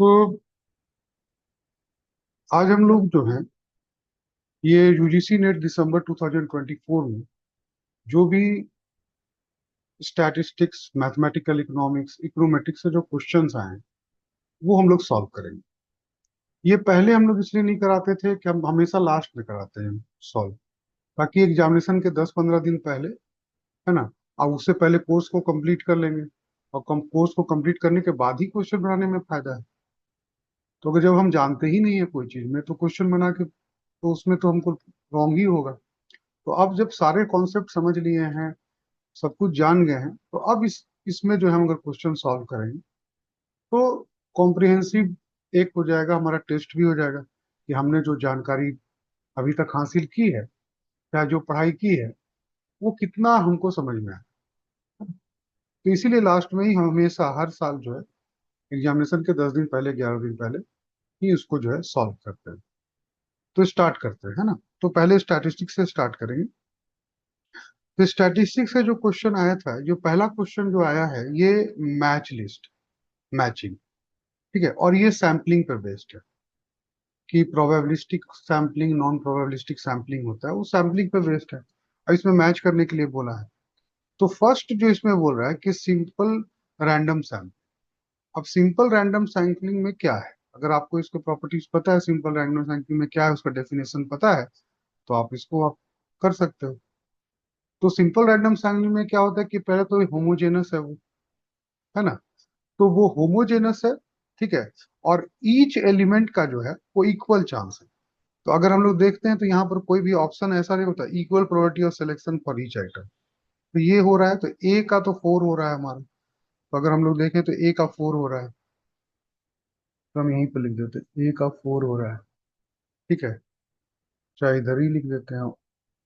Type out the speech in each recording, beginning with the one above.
तो आज हम लोग जो है ये यूजीसी नेट दिसंबर 2024 में जो भी स्टैटिस्टिक्स, मैथमेटिकल इकोनॉमिक्स, इकोनोमेट्रिक्स से जो क्वेश्चंस आए हैं वो हम लोग सॉल्व करेंगे। ये पहले हम लोग इसलिए नहीं कराते थे कि हम हमेशा लास्ट में कराते हैं सॉल्व, ताकि एग्जामिनेशन के 10-15 दिन पहले, है ना, अब उससे पहले कोर्स को कंप्लीट कर लेंगे और कोर्स को कंप्लीट करने के बाद ही क्वेश्चन बनाने में फायदा है। तो अगर जब हम जानते ही नहीं है कोई चीज में तो क्वेश्चन बना के तो उसमें तो हमको रॉन्ग ही होगा। तो अब जब सारे कॉन्सेप्ट समझ लिए हैं, सब कुछ जान गए हैं, तो अब इसमें जो है हम अगर क्वेश्चन सॉल्व करेंगे तो कॉम्प्रिहेंसिव एक हो जाएगा, हमारा टेस्ट भी हो जाएगा कि हमने जो जानकारी अभी तक हासिल की है या जो पढ़ाई की है वो कितना हमको समझ में आया। तो इसीलिए लास्ट में ही हम हमेशा हर साल जो है एग्जामिनेशन के 10 दिन पहले, 11 दिन पहले ही उसको जो है सॉल्व करते हैं। तो स्टार्ट करते हैं, है ना। तो पहले स्टैटिस्टिक्स से स्टार्ट करेंगे। तो स्टैटिस्टिक्स से जो क्वेश्चन आया था, जो पहला क्वेश्चन जो आया है ये मैच लिस्ट, मैचिंग, ठीक है, और ये सैम्पलिंग पर बेस्ड है कि probabilistic sampling, non probabilistic sampling होता है, वो सैम्पलिंग पर बेस्ड है और इसमें मैच करने के लिए बोला है। तो फर्स्ट जो इसमें बोल रहा है कि सिंपल रैंडम सैम्पल। अब सिंपल रैंडम सैम्पलिंग में क्या है, अगर आपको इसके प्रॉपर्टीज पता है, सिंपल रैंडम सैम्पलिंग में क्या है, उसका डेफिनेशन पता है, तो आप इसको आप कर सकते हो। तो सिंपल रैंडम सैम्पलिंग में क्या होता है कि पहले तो होमोजेनस है वो, है ना। तो वो होमोजेनस है, ठीक है, और ईच एलिमेंट का जो है वो इक्वल चांस है। तो अगर हम लोग देखते हैं तो यहाँ पर कोई भी ऑप्शन ऐसा नहीं होता, equal probability of selection for each item. तो ये हो रहा है, तो ए का तो 4 हो रहा है हमारा। तो अगर हम लोग देखें तो ए का 4 हो रहा है, तो हम यहीं पर लिख देते हैं ए का 4 हो रहा है, ठीक है, चाहे इधर ही लिख देते हैं।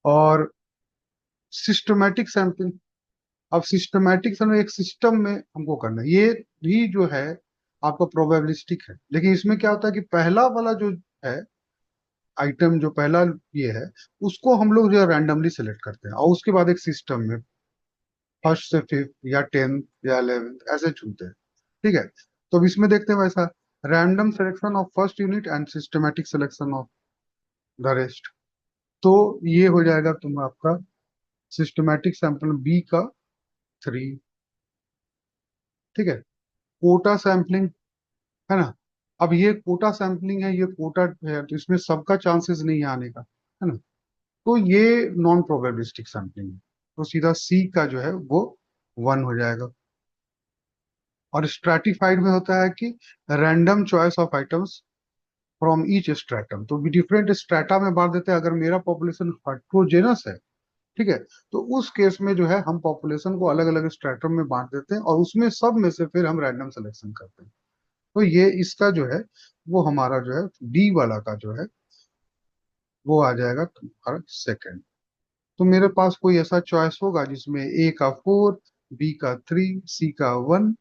और सिस्टमैटिक सैंपलिंग, अब सिस्टमैटिक समय एक सिस्टम में हमको करना है, ये भी जो है आपका प्रोबेबिलिस्टिक है, लेकिन इसमें क्या होता है कि पहला वाला जो है आइटम, जो पहला ये है, उसको हम लोग जो है रैंडमली सेलेक्ट करते हैं और उसके बाद एक सिस्टम में फर्स्ट से फिफ्थ या 10th या 11th ऐसे चुनते हैं, ठीक है। तो अब इसमें देखते हैं वैसा random selection of first unit and systematic selection of the rest. तो ये हो जाएगा तुम आपका सिस्टमैटिक सैंपल बी का 3, ठीक है। कोटा सैंपलिंग, है ना। अब ये कोटा सैंपलिंग है, ये कोटा है, तो इसमें सबका चांसेस नहीं है आने का, है ना। तो ये नॉन प्रोबेबिलिस्टिक सैंपलिंग है, तो सीधा सी का जो है वो 1 हो जाएगा। और स्ट्रैटिफाइड में होता है कि random choice of items from each stratum, तो भी डिफरेंट स्ट्रेटा में बांट देते हैं। अगर मेरा पॉपुलेशन हेट्रोजेनस है, ठीक है, तो उस केस में जो है हम पॉपुलेशन को अलग अलग स्ट्रेटम में बांट देते हैं और उसमें सब में से फिर हम रैंडम सिलेक्शन करते हैं। तो ये इसका जो है वो हमारा जो है डी वाला का जो है वो आ जाएगा तुम्हारा सेकंड। तो मेरे पास कोई ऐसा चॉइस होगा जिसमें ए का 4, बी का 3, सी का 1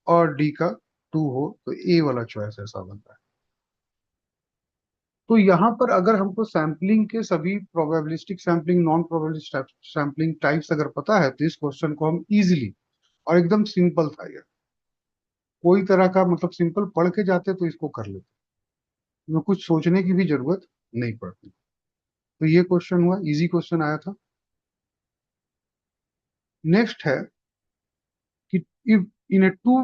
और डी का 2 हो, तो ए वाला चॉइस ऐसा बनता है। तो यहाँ पर अगर हमको सैम्पलिंग के सभी probabilistic sampling, non probabilistic sampling types अगर पता है तो इस क्वेश्चन को हम इजीली, और एकदम सिंपल था ये, कोई तरह का मतलब सिंपल पढ़ के जाते तो इसको कर लेते, इसमें कुछ सोचने की भी जरूरत नहीं पड़ती। तो ये क्वेश्चन हुआ, इजी क्वेश्चन आया था। नेक्स्ट है कि if in a two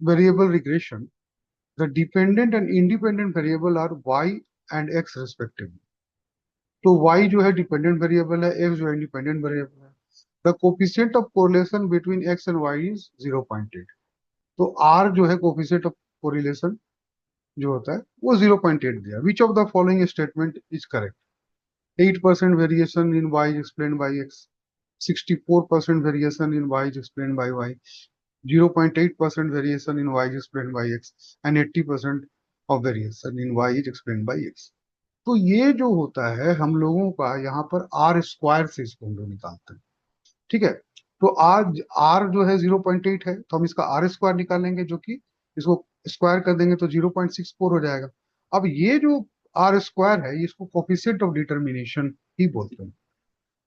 variable regression the dependent and independent variable are y and x respectively. तो y जो है डिपेंडेंट वेरिएबल है, x जो है इंडिपेंडेंट वेरिएबल है। The coefficient of correlation between x and y is 0.8। तो r जो है कोफिशिएंट ऑफ कोरिलेशन जो होता है वो 0.8 दिया। Which of the following statement is correct? 8% variation in y is explained by x, 64% variation in y is explained by y, 0.8% variation in y is explained by x, and 80% of variation in y is explained by x। तो ये जो होता है हम लोगों का यहाँ पर आर स्क्वायर से इसको हम लोग निकालते हैं, ठीक है। तो आज आर जो है 0.8 है, तो हम इसका आर स्क्वायर निकालेंगे, जो कि इसको स्क्वायर कर देंगे तो 0.64 हो जाएगा। अब ये जो आर स्क्वायर है इसको कोफिशिएंट ऑफ डिटर्मिनेशन ही बोलते हैं,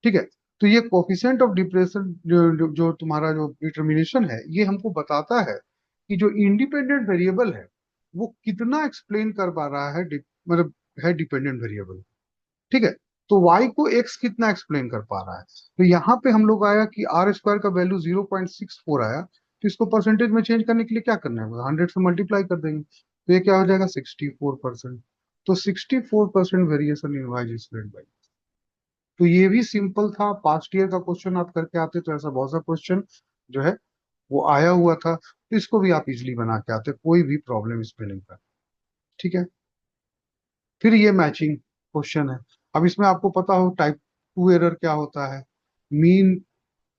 ठीक है। तो ये कोफिशिएंट ऑफ डिप्रेशन जो तुम्हारा जो डिटर्मिनेशन है ये हमको बताता है कि जो इंडिपेंडेंट वेरिएबल है वो कितना एक्सप्लेन कर पा रहा है, मतलब है डिपेंडेंट वेरिएबल। ठीक है, तो y को x कितना एक्सप्लेन कर पा रहा है। तो यहाँ पे हम लोग आया कि आर स्क्वायर का वैल्यू 0.64 आया, तो इसको परसेंटेज में चेंज करने के लिए क्या करना है, 100 से मल्टीप्लाई कर देंगे, तो ये क्या हो जाएगा 64%। तो 64% variation in y spread by. तो ये भी सिंपल था, पास्ट ईयर का क्वेश्चन आप करके आते तो ऐसा बहुत सा क्वेश्चन जो है वो आया हुआ था, तो इसको भी आप इजिली बना के आते, कोई भी प्रॉब्लम इस पे नहीं था। ठीक है, फिर ये मैचिंग क्वेश्चन है। अब इसमें आपको पता हो टाइप टू एरर क्या होता है, मीन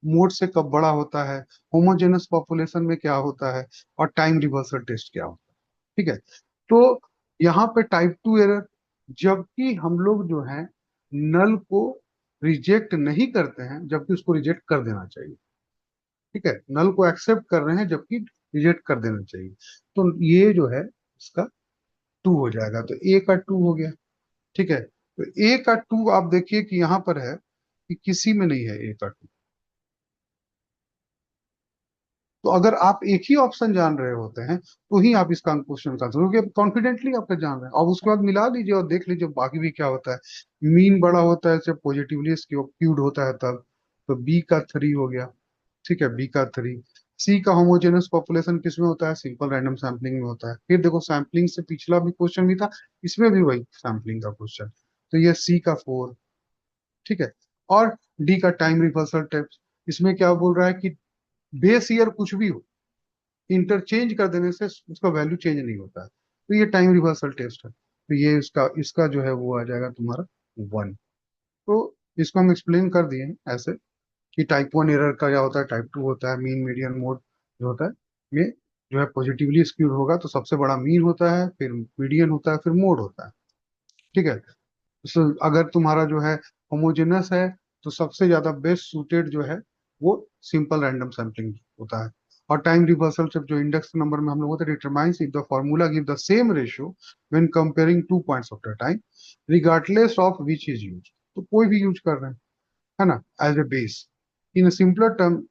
मोड से कब बड़ा होता है, होमोजेनस पॉपुलेशन में क्या होता है, और टाइम रिवर्सल टेस्ट क्या होता है। ठीक है, तो यहाँ पे टाइप टू एरर, जबकि हम लोग जो है नल को रिजेक्ट नहीं करते हैं, जबकि उसको रिजेक्ट कर देना चाहिए। ठीक है, नल को एक्सेप्ट कर रहे हैं जबकि रिजेक्ट कर देना चाहिए। तो ये जो है इसका टू हो जाएगा, तो ए का टू हो गया। ठीक है, तो ए का टू आप देखिए कि यहाँ पर है कि किसी में नहीं है ए का टू। तो अगर आप एक ही ऑप्शन जान रहे होते हैं तो ही आप इसका क्वेश्चन का आंसर, क्योंकि कॉन्फिडेंटली आप जान रहे हैं, अब उसके बाद मिला लीजिए और देख लीजिए बाकी भी क्या होता है। मीन बड़ा होता है जब पॉजिटिवली स्क्यूड होता है तब, तो बी का थ्री हो गया। ठीक है, बी का थ्री। सी का होमोजेनस पॉपुलेशन किस में होता है, सिंपल रैंडम सैम्पलिंग में होता है। फिर देखो सैम्पलिंग से पिछला भी क्वेश्चन भी था, इसमें भी वही सैम्पलिंग का क्वेश्चन, तो ये सी का फोर। ठीक है, और डी का टाइम रिवर्सल टेस्ट, इसमें क्या बोल रहा है कि बेस ईयर कुछ भी हो, इंटरचेंज कर देने से उसका वैल्यू चेंज नहीं होता है, तो ये टाइम रिवर्सल टेस्ट है। तो ये इसका इसका जो है वो आ जाएगा तुम्हारा वन। तो इसको हम एक्सप्लेन कर दिए हैं ऐसे कि टाइप वन एरर का क्या होता है, टाइप टू होता है मीन मीडियन मोड जो होता है, ये जो है पॉजिटिवली स्क्यूड होगा तो सबसे बड़ा मीन होता है, फिर मीडियन होता है, फिर मोड होता है। ठीक है, तो अगर तुम्हारा जो है होमोजेनस है, तो सबसे ज्यादा बेस्ट सूटेड जो है वो सिंपल रैंडम सैम्पलिंग होता है। और टाइम रिवर्सल जब जो इंडेक्स नंबर में हम लोग होते हैं, determines if the formula give the same ratio when comparing two points of the time regardless of which is use, तो कोई भी यूज कर रहे हैं, है ना, as a base. In simpler term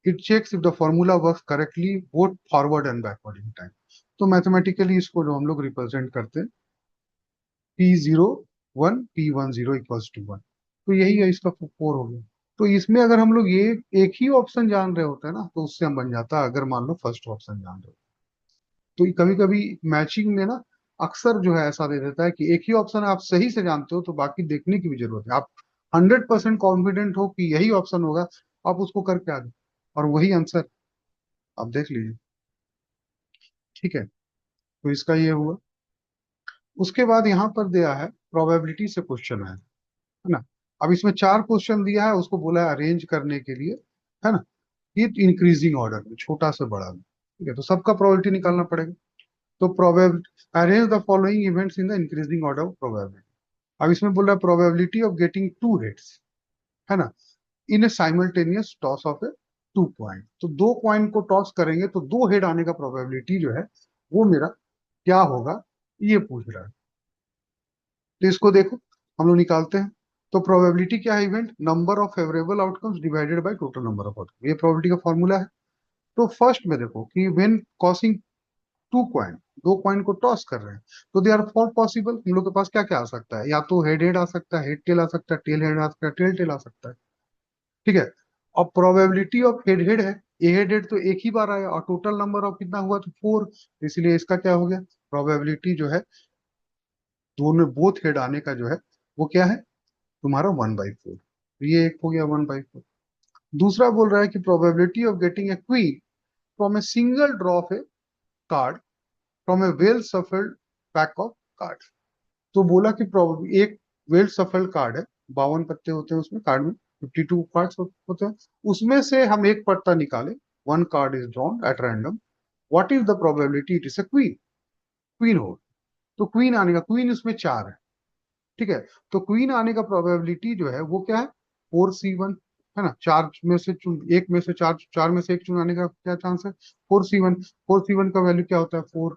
it checks if the formula work correctly both forward and backward in time. तो mathematically इसको जो हम लोग रिप्रेजेंट करते हैं, P01 P10 equals to one, तो यही है इसका फोर हो गया। तो इसमें अगर हम लोग ये एक ही ऑप्शन जान रहे होते हैं ना, तो उससे हम बन जाता है, अगर मान लो फर्स्ट ऑप्शन जान रहे हो। तो कभी कभी मैचिंग में ना अक्सर जो है ऐसा दे देता है कि एक ही ऑप्शन आप सही से जानते हो, तो बाकी देखने की भी जरूरत है। आप 100% कॉन्फिडेंट हो कि यही ऑप्शन होगा, आप उसको करके आ जाओ और वही आंसर आप देख लीजिए। ठीक है, तो इसका ये हुआ। उसके बाद यहाँ पर दिया है प्रोबेबिलिटी से क्वेश्चन है ना। अब इसमें चार क्वेश्चन दिया है, उसको बोला है अरेंज करने के लिए, है ना, ये इंक्रीजिंग ऑर्डर में, छोटा से बड़ा में। ठीक है, तो सबका प्रोबेबिलिटी निकालना पड़ेगा। तो probability arrange the following events in the increasing order of probability. अब इसमें बोल रहा है probability of getting two hits, है ना, in a simultaneous toss of a two point. तो दो पॉइंट को टॉस करेंगे तो दो हेड आने का प्रोबेबिलिटी जो है वो मेरा क्या होगा, ये पूछ रहा है। तो इसको देखो, हम लोग निकालते हैं। तो प्रोबेबिलिटी क्या है, event number of favourable outcomes divided by total number of outcome, ये प्रोबेबिलिटी का फॉर्मूला है। तो फर्स्ट में देखो कि व्हेन कॉसिंग टू कॉइन, दो कॉइन को टॉस कर रहे हैं, तो दे आर फोर पॉसिबल। हम लोग के पास क्या क्या आ सकता है, या तो हेड हेड आ सकता है, हेड टेल आ सकता है, टेल हेड आ सकता है, टेल टेल आ सकता है। ठीक है, और प्रोबेबिलिटी ऑफ हेड हेड है, ए हेड हेड तो एक ही बार आया, और टोटल नंबर ऑफ कितना हुआ, तो फोर, इसलिए इसका क्या हो गया, प्रोबेबिलिटी जो है दोनों बोथ हेड आने का जो है वो क्या है तुम्हारा 1/4। ये एक हो गया 1/4। दूसरा बोल रहा है कि probability of getting A queen from a single draw of A card from A well shuffled pack of card. तो बोला कि एक वेल सफल्ड कार्ड है, 52 पत्ते होते हैं उसमें, कार्ड में 52 कार्ड्स होते हैं, उसमें से हम एक पत्ता निकाले, one card is drawn at random, what is the probability it is a queen, queen हो। तो क्वीन आने का, क्वीन उसमें चार है। ठीक है, तो क्वीन आने का प्रोबेबिलिटी जो है वो क्या है, 4C1, है ना, चार में से चुन, एक में से चार, चार में से एक चुनाने का क्या चांस है, 4C1। 4C1 का वैल्यू क्या होता है, फोर।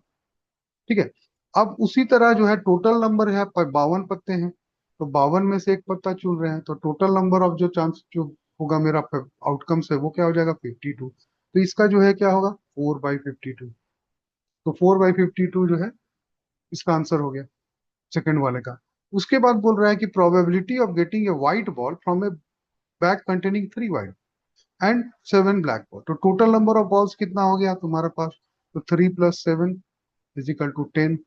ठीक है, अब उसी तरह जो है टोटल नंबर है 52 पत्ते हैं, तो 52 में से एक पत्ता चुन रहे हैं, तो टोटल नंबर ऑफ जो चांस जो होगा मेरा आउटकम से वो क्या हो जाएगा 52। तो इसका जो है क्या होगा 4/52। तो 4/52 जो है इसका आंसर हो गया सेकंड वाले का। उसके बाद बोल रहा है कि probability of getting a white ball from A bag containing 3 white and 7 black ball. तो टोटल नंबर ऑफ बॉल्स कितना हो गया तुम्हारे पास? तो 3 + 7 इजिकल टू 10।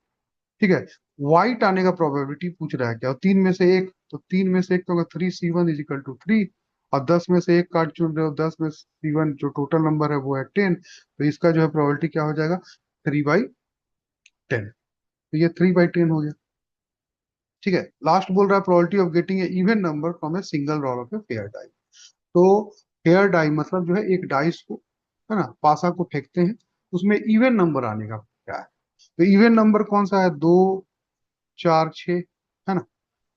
ठीक है, व्हाइट आने का प्रोबेबिलिटी पूछ रहा है क्या? तीन में से एक, तो तीन में से एक तो होगा 3C1 इजिकल टू 3, और 10 में से एक काट चुन रहे हो, 10 में C1 जो टोटल नंबर है वो है 10, तो इसका जो है प्रोबेबिलिटी क्या हो जाएगा? 3/10। तो ये 3/10 हो गया। ठीक है, लास्ट बोल रहा है probability of getting a even number from a single roll of a fair die. तो फेयर डाई मतलब जो है एक डाइस को, है ना, पासा को फेंकते हैं, उसमें इवन नंबर आने का क्या है? तो इवन नंबर कौन सा है? 2, 4, 6, है ना।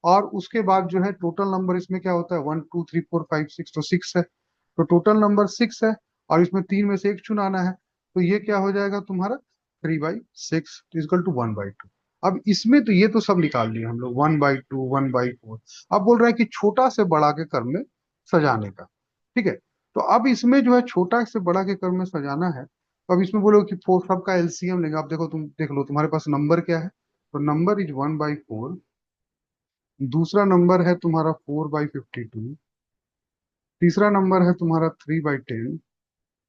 और उसके बाद जो है टोटल नंबर इसमें क्या होता है? 1 2 3 4 5 6, तो 6 है। तो टोटल नंबर 6 है, और इसमें तीन में से एक चुनाना है, तो ये क्या हो जाएगा तुम्हारा? 3/6 इजकल टू 1/2। अब इसमें तो ये तो सब निकाल लिए हम लोग, 1/2, 1/4। अब बोल रहा है कि छोटा से बड़ा के क्रम में सजाने का। ठीक है, तो अब इसमें जो है छोटा से बड़ा के क्रम में सजाना है, तो अब इसमें बोलो कि फोर सबका एलसीएम लेंगे। अब देखो, तुम देख लो तुम्हारे पास नंबर क्या है। तो नंबर इज 1/4, दूसरा नंबर है तुम्हारा 4/52, तीसरा नंबर है तुम्हारा 3/10,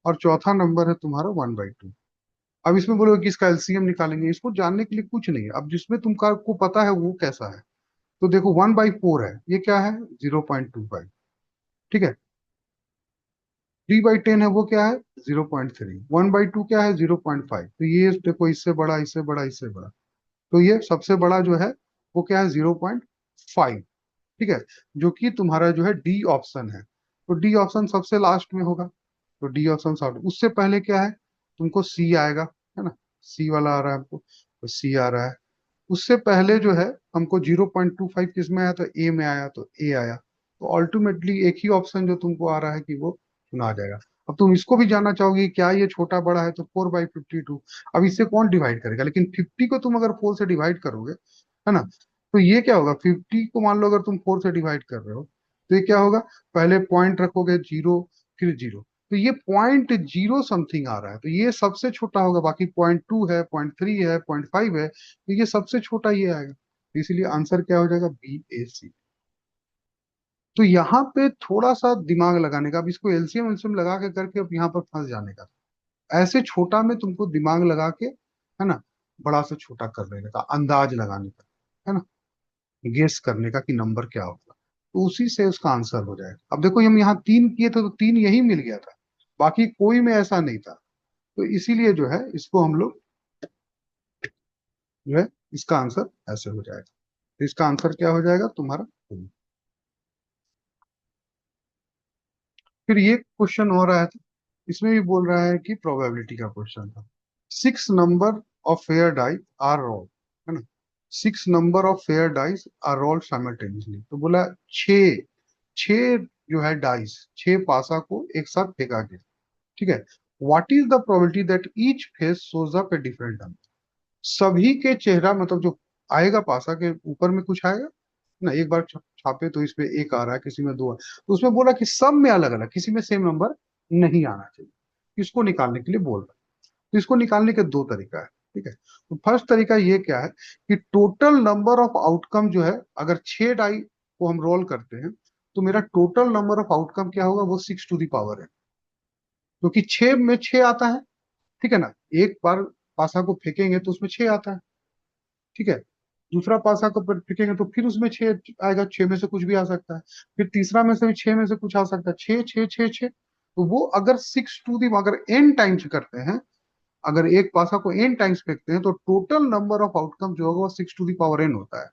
और चौथा नंबर है तुम्हारा 1/2। अब इसमें बोलोगे कि इसका एलसीएम निकालेंगे, इसको जानने के लिए कुछ नहीं है। अब जिसमें को पता है वो कैसा है, तो देखो 1/4 है, ये क्या है? 0.25। ठीक है, 3/10 है, वो क्या है? 0.3। 1/2 क्या है? 0.5। तो ये देखो, इससे बड़ा, इससे बड़ा, इससे बड़ा, तो ये सबसे बड़ा जो है वो क्या है? 0.5। ठीक है, जो कि तुम्हारा जो है डी ऑप्शन है। तो डी ऑप्शन सबसे लास्ट में होगा, तो डी ऑप्शन आउट। उससे पहले क्या है? तुमको सी आएगा, है ना, सी वाला आ रहा है हमको, तो सी आ रहा है। उससे पहले जो है हमको 0.25 किस में आया? तो ए में आया, तो ए आया। तो अल्टीमेटली एक ही ऑप्शन जो तुमको आ रहा है कि वो चुना आ जाएगा। अब तुम इसको भी जानना चाहोगे कि क्या ये छोटा बड़ा है, तो 4/52। अब इससे कौन डिवाइड करेगा? लेकिन 50 को तुम अगर 4 से डिवाइड करोगे, है ना, तो ये क्या होगा? 50 को मान लो अगर तुम 4 से डिवाइड कर रहे हो, तो ये क्या होगा? पहले पॉइंट रखोगे 0, फिर 0, तो ये 0.0 समथिंग आ रहा है, तो ये सबसे छोटा होगा। बाकी 0.2 है, 0.3 है, 0.5 है, तो ये सबसे छोटा ये आएगा। तो इसीलिए आंसर क्या हो जाएगा? BAC। तो यहाँ पे थोड़ा सा दिमाग लगाने का, अब इसको एलसीएम एलसीएम लगा के करके अब यहाँ पर फंस जाने का। ऐसे छोटा में तुमको दिमाग लगा के, है ना, बड़ा से छोटा कर लेने का, अंदाज लगाने का, है ना, गेस करने का कि नंबर क्या होगा, तो उसी से उसका आंसर हो जाएगा। अब देखो, हम यहाँ 3 किए थे तो 3 यही मिल गया था, बाकी कोई में ऐसा नहीं था। तो इसीलिए जो है इसको हम लोग जो है इसका आंसर ऐसे हो जाएगा। तो इसका आंसर क्या हो जाएगा तुम्हारा? फिर ये क्वेश्चन हो रहा है, इसमें भी बोल रहा है कि प्रोबेबिलिटी का क्वेश्चन था। 6 number of fair die are roll, है ना, 6 number of fair dice are roll simultaneously. तो बोला छह, छह जो है डाइस, छह पासा को एक साथ फेंका गया। ठीक है, what is the probability that each face shows up a different number? सभी के चेहरा, मतलब जो आएगा पासा के ऊपर में कुछ आएगा ना, एक बार छापे तो इसमें एक आ रहा है, किसी में दो है, तो उसमें बोला कि सब में अलग अलग, किसी में सेम नंबर नहीं आना चाहिए। इसको निकालने के लिए बोल रहा है। तो इसको निकालने के दो तरीका है। ठीक है, तो फर्स्ट तरीका ये क्या है कि टोटल नंबर ऑफ आउटकम जो है, अगर 6 डाई को हम रोल करते हैं, तो मेरा टोटल नंबर ऑफ आउटकम क्या होगा? वो 6 टू दी पावर है, क्योंकि 6 में 6 आता है। ठीक है ना, एक बार पासा को फेंकेंगे तो उसमें 6 आता है। ठीक है, दूसरा पासा को फेंकेंगे तो फिर उसमें 6 आएगा, 6 में से कुछ भी आ सकता है। फिर तीसरा में से भी 6 में से कुछ आ सकता है, 6 6 6 6। तो वो अगर 6 टू दी, अगर n टाइम्स करते हैं, अगर एक पासा को n टाइम्स फेंकते हैं, तो टोटल नंबर ऑफ आउटकम जो होगा वो 6 टू दी पावर n होता है।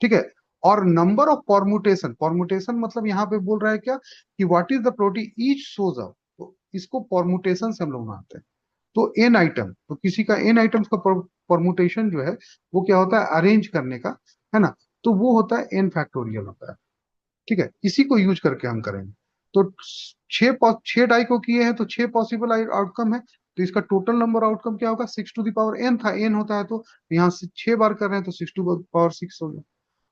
ठीक है, और नंबर ऑफ परमुटेशन, परमुटेशन मतलब यहाँ पे बोल रहा है क्या कि what is the probability each shows up, तो इसको परमुटेशन से हम लोग मानते हैं। तो एन आइटम, तो किसी का एन आइटम्स का परमुटेशन जो है वो क्या होता है? अरेंज करने का, है ना, तो वो होता है n फैक्टोरियल होता है। ठीक है, इसी को यूज करके हम करेंगे। तो 6 डाई को किए हैं तो 6 पॉसिबल आउटकम है, तो इसका टोटल नंबर आउटकम क्या होगा? 6 टू दी पावर n था, n होता है, तो यहाँ से 6 बार कर रहे हैं तो 6 टू दी पावर 6 हो गया।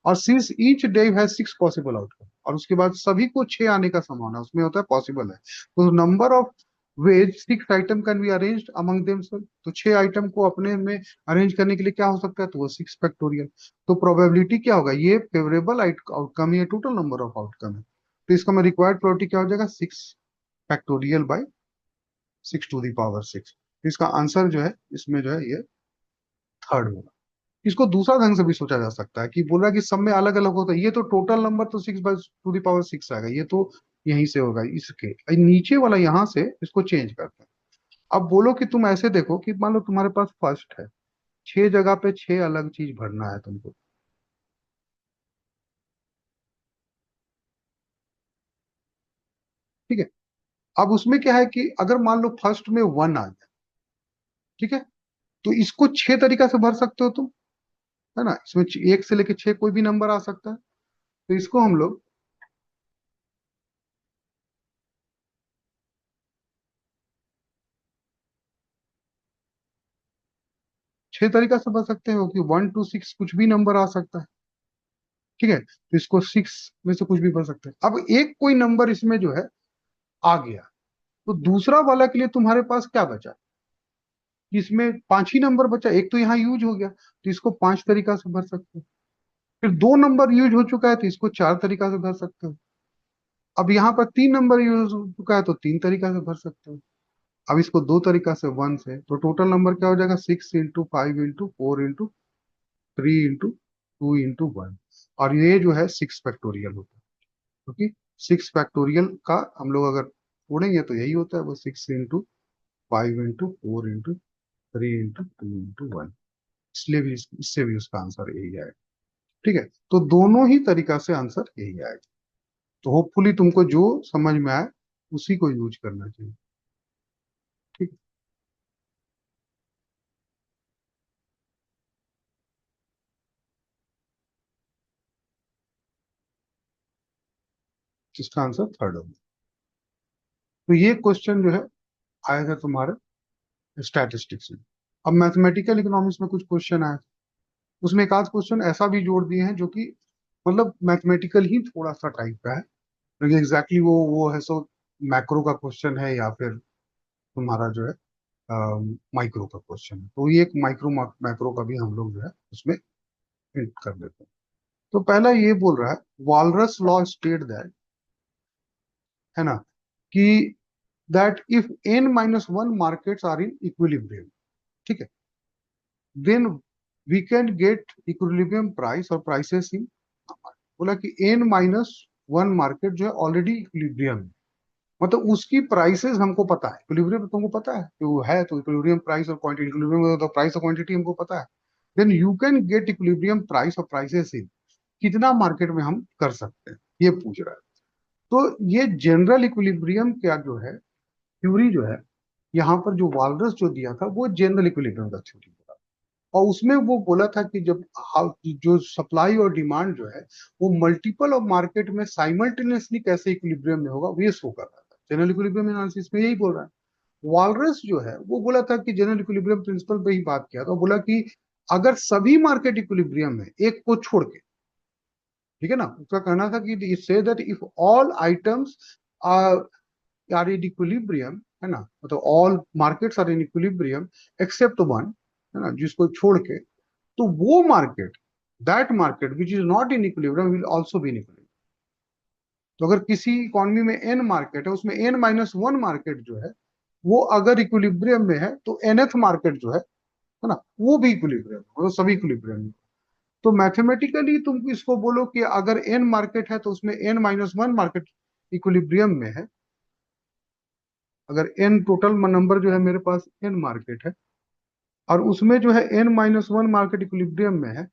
और since each day has 6 possible outcome, और उसके बाद सभी को 6 आने का संभावना उसमें होता है, पॉसिबल है, तो number of ways 6 item can be arranged among themselves, तो 6 आइटम को अपने में अरेंज करने के लिए क्या हो सकता है, तो वो 6 फैक्टोरियल। तो प्रोबेबिलिटी क्या होगा, ये फेवरेबल आउटकम, ये टोटल नंबर ऑफ आउटकम है, तो इसका मैं रिक्वायर्ड प्रोबेबिलिटी क्या हो जाएगा, 6 factorial by 6 to the power 6। इसका आंसर जो है इसमें जो है ये थर्ड होगा। इसको दूसरा ढंग से भी सोचा जा सकता है कि बोल रहा है कि सब में अलग अलग होता है, ये तो टोटल नंबर तो 6/टू दी पावर 6 आएगा, ये तो यहीं से होगा, इसके नीचे वाला यहां से इसको चेंज करते हैं। अब बोलो कि तुम ऐसे देखो कि मान लो तुम्हारे पास फर्स्ट है, 6 जगह पे 6 अलग चीज भरना है तुमको, ठीक है। अब उसमें क्या है कि अगर मान लो फर्स्ट में 1 आ गया, ठीक है, तो इसको 6 तरीका से भर सकते हो तुम, है ना, इसमें 1 से लेके 6 कोई भी नंबर आ सकता है, तो इसको हम लोग 6 तरीका से भर सकते हो कि 1 to 6 कुछ भी नंबर आ सकता है, ठीक है, तो इसको 6 में से कुछ भी भर सकते हैं। अब एक कोई नंबर इसमें जो है आ गया, तो दूसरा वाला के लिए तुम्हारे पास क्या बचा, इसमें 5 ही नंबर बचा, एक तो यहाँ यूज हो गया, तो इसको 5 तरीका से भर सकते हो। फिर 2 नंबर यूज हो चुका है, तो इसको 4 तरीका से भर सकते हो। अब यहाँ पर 3 नंबर यूज हो चुका है, तो 3 तरीका से भर सकते हो। अब इसको 2 तरीका से, 1 से, तो टोटल नंबर क्या हो जाएगा, 6 into 5 into 4 into 3 into 2 into 1, और ये जो है 6 फैक्टोरियल होता है, क्योंकि 6 फैक्टोरियल का हम लोग अगर छोड़ेंगे तो यही होता है, वो 6 into 5 into 4 into 3 into 2 into 1, इसलिए भी इससे भी उसका आंसर यही आएगा, ठीक है। तो दोनों ही तरीका से आंसर यही आएगा, तो होपफुली तुमको जो समझ में आए उसी को यूज करना चाहिए, ठीक है। इसका आंसर थर्ड होगा। तो ये क्वेश्चन जो है आया था तुम्हारे स्टैटिस्टिक्स में। अब मैथमेटिकल इकोनॉमिक्स में कुछ क्वेश्चन आए, उसमें एक आध क्वेश्चन ऐसा भी जोड़ दिए हैं जो कि मतलब मैथमेटिकल ही थोड़ा सा टाइप का है, लेकिन एग्जैक्टली वो है सो मैक्रो का क्वेश्चन है या फिर तुम्हारा जो है माइक्रो का क्वेश्चन है, तो ये एक माइक्रो मैक्रो का भी हम लोग जो है उसमें हिंट कर देते हैं। तो पहला ये बोल रहा है, वॉलरस लॉ स्टेट दैट, है ना, कि that if n-1 markets are in equilibrium, ठीक है, then we can get equilibrium price और प्राइसेस इन, बोला कि n-1 मार्केट जो है ऑलरेडी इक्विलिब्रियम है, मतलब उसकी प्राइसेस हमको पता है, इक्विलिब्रियम तुमको पता है कि वो है, तो इक्विलिब्रियम प्राइस और क्वांटिटी, इक्विलिब्रियम तो प्राइस और क्वांटिटी हमको पता है, then you can get equilibrium price और प्राइसेस इन, कितना मार्केट में हम कर सकते हैं, ये पूछ रहा है। तो ये जनरल इक्विलिब्रियम क्या जो है थ्योरी जो है, यहाँ पर जो वालरस जो दिया था वो जनरल इक्विलिब्रियम का थ्योरी बोला, और उसमें वो बोला था कि जब जो सप्लाई और डिमांड जो है वो मल्टीपल ऑफ मार्केट में साइमल्टेनियसली कैसे इक्विलिब्रियम में होगा, वो ये शो कर रहा था। जनरल इक्विलिब्रियम एनालिसिस में यही बोल रहा है। वालरस जो है वो बोला था कि जनरल इक्विलिब्रियम प्रिंसिपल पे ही बात किया था, बोला कि अगर सभी मार्केट इक्विलिब्रियम है एक को छोड़ के, ठीक है ना, उसका कहना था कि say that if all items are in equilibrium, है ना, मतलब all markets are in equilibrium except one, है ना, जिसको छोड़ के, तो वो market, that market which is not in equilibrium will also be in equilibrium. तो अगर किसी इकोनॉमी में एन मार्केट है, उसमें n-1 मार्केट जो है वो अगर इक्विलिब्रियम में है, तो nth मार्केट जो है ना, वो भी इक्विलिब्रियम, मतलब सभी इक्विलिब्रियम में। तो मैथमेटिकली तुम इसको बोलो कि अगर n मार्केट है तो उसमें n-1 मार्केट इक्विलिब्रियम में है, अगर n टोटल नंबर जो है मेरे पास n मार्केट है और उसमें जो है n-1 मार्केट इक्विलिब्रियम में है,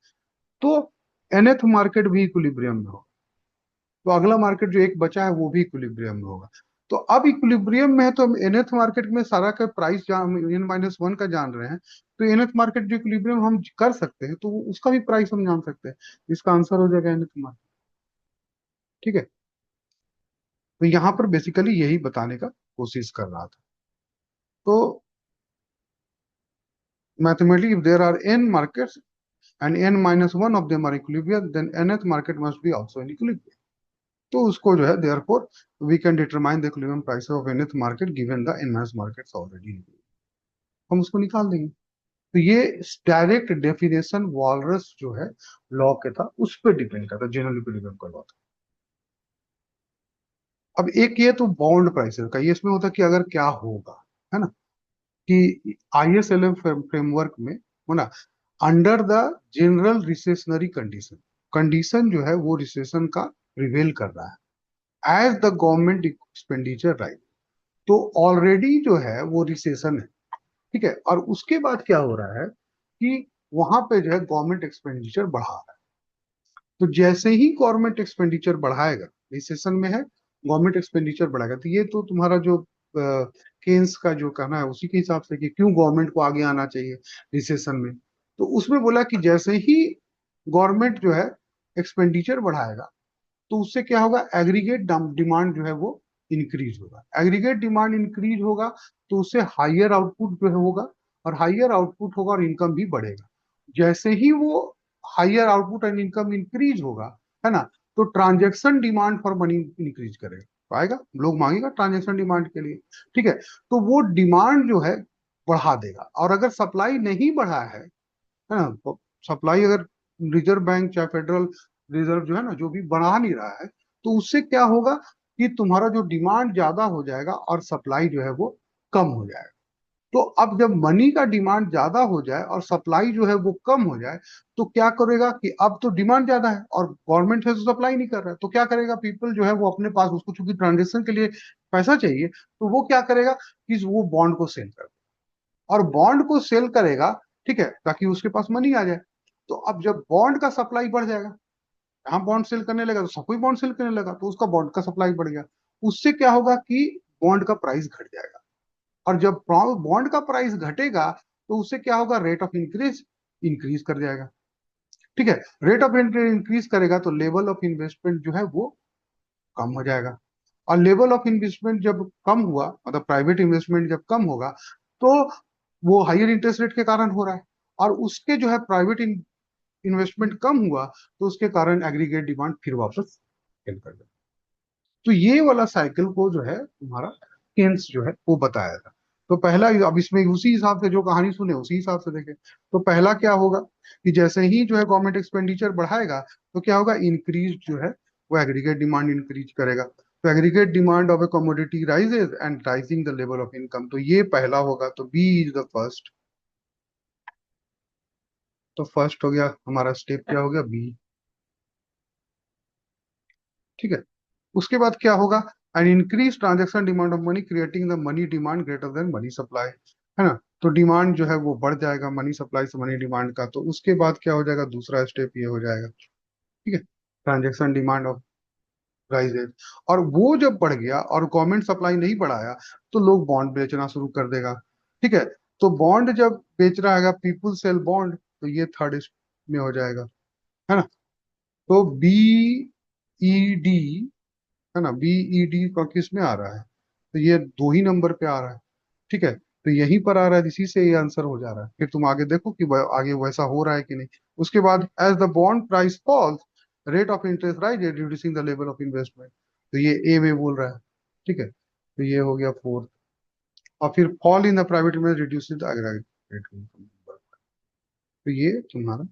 तो nth मार्केट भी इक्विलिब्रियम में होगा, तो अगला मार्केट जो एक बचा है वो भी इक्विलिब्रियम में होगा। तो अब इक्विलिब्रियम में है तो हम nth मार्केट में सारा का प्राइस n-1 का जान रहे हैं, तो nth मार्केट जो इक्विलिब्रियम हम कर सकते हैं तो उसका भी प्राइस हम जान सकते हैं, इसका आंसर हो जाएगा nth मार्केट, ठीक है। तो यहाँ पर बेसिकली यही बताने का कोशिश कर रहा था। तो mathematically if there are n मार्केट्स and n-1 of them are equilibrium, then nth market must be also in equilibrium. तो उसको जो है therefore we can determine the equilibrium price of nth market given the enhance markets already, हम उसको निकाल देंगे। तो ये डायरेक्ट डेफिनेशन वॉलरस जो है लॉ के था उस पर डिपेंड करता है, जनरल इक्विलिब्रियम का लॉ था। अब एक ये तो बॉन्ड प्राइसेस का, ये इसमें होता है कि अगर क्या होगा, है ना, कि आईएसएलएम फ्रेमवर्क में हो ना, under the general recessionary condition, condition जो है वो रिसेशन का प्रिवेल कर रहा है as the government expenditure right, तो ऑलरेडी जो है वो रिसेशन है, ठीक है, और उसके बाद क्या हो रहा है कि वहां पे जो है गवर्नमेंट एक्सपेंडिचर बढ़ा रहा है। तो जैसे ही गवर्नमेंट एक्सपेंडिचर बढ़ाएगा, रिसेशन में है, गवर्नमेंट एक्सपेंडिचर बढ़ाएगा, तो ये तो तुम्हारा जो केन्स का जो कहना है उसी के हिसाब से कि क्यों गवर्नमेंट को आगे आना चाहिए रिसेशन में। तो उसमें बोला कि जैसे ही गवर्नमेंट जो है एक्सपेंडिचर बढ़ाएगा तो उससे क्या होगा, एग्रीगेट डिमांड जो है वो इंक्रीज होगा, एग्रीगेट डिमांड इंक्रीज होगा तो उससे हाइयर आउटपुट जो है होगा, और हाइयर आउटपुट होगा और इनकम भी बढ़ेगा। जैसे ही वो higher output and income increase होगा, है ना, तो transaction demand for money increase करेगा, तो आएगा, लोग मांगेगा ट्रांजेक्शन डिमांड के लिए, ठीक है, तो वो डिमांड जो है बढ़ा देगा। और अगर सप्लाई नहीं बढ़ा है ना, तो सप्लाई अगर रिजर्व बैंक चाहे फेडरल रिजर्व जो है ना जो भी बढ़ा नहीं रहा है, तो उससे क्या होगा कि तुम्हारा जो डिमांड ज्यादा हो जाएगा और सप्लाई जो है वो कम हो जाएगा। तो अब जब मनी का डिमांड ज्यादा हो जाए और सप्लाई जो है वो कम हो जाए, तो क्या करेगा कि अब तो डिमांड ज्यादा है और गवर्नमेंट है तो सप्लाई नहीं कर रहा है, तो क्या करेगा, पीपल जो है वो अपने पास, उसको चूंकि ट्रांजेक्शन के लिए पैसा चाहिए, तो वो क्या करेगा कि वो बॉन्ड को सेल कर, और बॉन्ड को सेल करेगा, ठीक है, ताकि उसके पास मनी आ जाए। तो अब जब बॉन्ड का सप्लाई बढ़ जाएगा, यहाँ बॉन्ड सेल करने लगा तो सब कोई बॉन्ड सेल करने लगा, तो उसका बॉन्ड का सप्लाई बढ़ गया, उससे क्या होगा कि बॉन्ड का प्राइस घट जाएगा। और जब बॉन्ड का प्राइस घटेगा तो उससे क्या होगा, रेट ऑफ इंक्रीज इंक्रीज कर जाएगा, ठीक है, रेट ऑफ इंक्रीज इंक्रीज करेगा तो लेवल ऑफ इन्वेस्टमेंट जो है वो कम हो जाएगा। और लेवल ऑफ इन्वेस्टमेंट जब कम हुआ, मतलब प्राइवेट इन्वेस्टमेंट जब कम होगा, तो वो हाइयर इंटरेस्ट रेट के कारण हो रहा है, और उसके जो है प्राइवेट इन्वेस्टमेंट कम हुआ तो उसके कारण एग्रीगेट डिमांड फिर वापस फेल कर गया। तो ये वाला साइकिल को जो है तुम्हारा केन्स जो है वो बताया था। तो पहला, अब इसमें उसी हिसाब से जो कहानी सुने उसी हिसाब से देखें, तो पहला क्या होगा कि जैसे ही जो है गवर्नमेंट एक्सपेंडिचर बढ़ाएगा तो क्या होगा, इंक्रीज जो है वो एग्रीगेट डिमांड इंक्रीज करेगा, तो aggregate demand of A commodity rises and rising the level of income, तो ये पहला होगा, तो बी इज द फर्स्ट। तो फर्स्ट हो गया हमारा स्टेप, क्या हो गया, बी, ठीक है। उसके बाद क्या होगा, an increase transaction demand of money creating the money demand greater than money supply, है ना, तो डिमांड जो है वो बढ़ जाएगा मनी सप्लाई से मनी डिमांड का, तो उसके बाद क्या हो जाएगा, दूसरा स्टेप ये हो जाएगा, ठीक है, ट्रांजेक्शन डिमांड ऑफ राइजेज। और वो जब बढ़ गया और गवर्नमेंट सप्लाई नहीं बढ़ाया तो लोग बॉन्ड बेचना शुरू कर देगा, ठीक है, तो बॉन्ड जब बेच रहा है, पीपुल सेल बॉन्ड, तो ये थर्ड में हो जाएगा, है ना। तो बी ई डी, है ना, बीईडी का किस में आ रहा है, तो ये दो ही नंबर पे आ रहा है, ठीक है, तो यहीं पर आ रहा है, इसी से ये आंसर हो जा रहा है, फिर तुम आगे देखो कि आगे वैसा हो रहा है कि नहीं। उसके बाद as the bond price falls rate of interest rise reducing the level of investment, तो ये ए में बोल रहा है, ठीक है, तो ये हो गया फोर्थ। और फिर फॉल इन द प्राइवेट में रिड्यूसिंग द एग्रीगेट इनकम, तो ये तुम्हारा।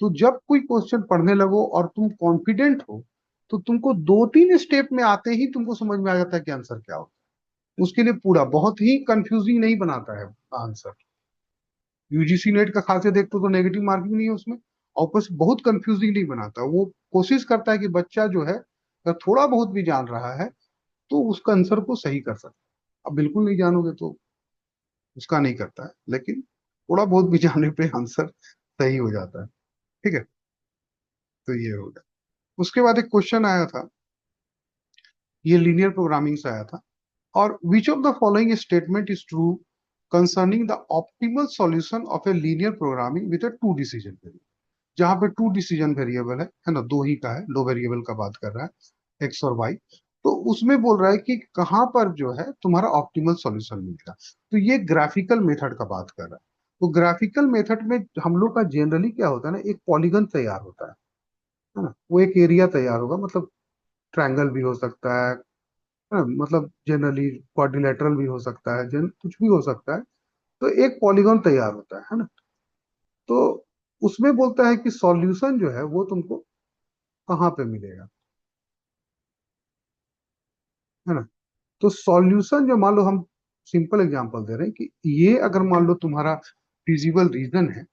तो जब कोई क्वेश्चन पढ़ने लगो और तुम कॉन्फिडेंट हो, तो तुमको दो तीन स्टेप में आते ही तुमको समझ में आ जाता है कि आंसर क्या हो। उसके लिए पूरा बहुत ही कंफ्यूजिंग नहीं बनाता है आंसर। यूजीसी नेट का खासियत एक तो नेगेटिव मार्किंग नहीं है उसमें, और ऊपर से बहुत कंफ्यूजिंग नहीं बनाता, वो कोशिश करता है कि बच्चा जो है अगर थोड़ा बहुत भी जान रहा है तो उसका आंसर को सही कर सकता है। अब बिल्कुल नहीं जानोगे तो उसका नहीं करता है, लेकिन थोड़ा बहुत भी जानने पे आंसर सही हो जाता है, ठीक है, तो ये होगा। उसके बाद एक क्वेश्चन आया था, ये लीनियर प्रोग्रामिंग से आया था, और which of the following statement is true concerning the optimal solution of a linear programming with two decision variable, जहां पे टू डिसीजन वेरिएबल है ना, दो ही का है, दो वेरिएबल का बात कर रहा है, एक्स और वाई, तो उसमें बोल रहा है कि कहां पर जो है तुम्हारा ऑप्टिमल सॉल्यूशन मिलेगा। तो ये ग्राफिकल मेथड का बात कर रहा है। तो ग्राफिकल मेथड में हम लोग का जनरली क्या होता है ना, एक पॉलीगन तैयार होता है, है ना, वो एक एरिया तैयार होगा, मतलब ट्रायंगल भी हो सकता है ना, मतलब जनरली क्वाड्रिलेटरल भी हो सकता है, जन कुछ भी हो सकता है। तो एक पॉलीगॉन तैयार होता है ना। तो उसमें बोलता है कि सॉल्यूशन जो है वो तुमको कहाँ पे मिलेगा, है ना। तो सॉल्यूशन जो, मान लो हम सिंपल एग्जांपल दे रहे हैं कि ये अगर मान लो तुम्हारा फिजिबल रीजन है,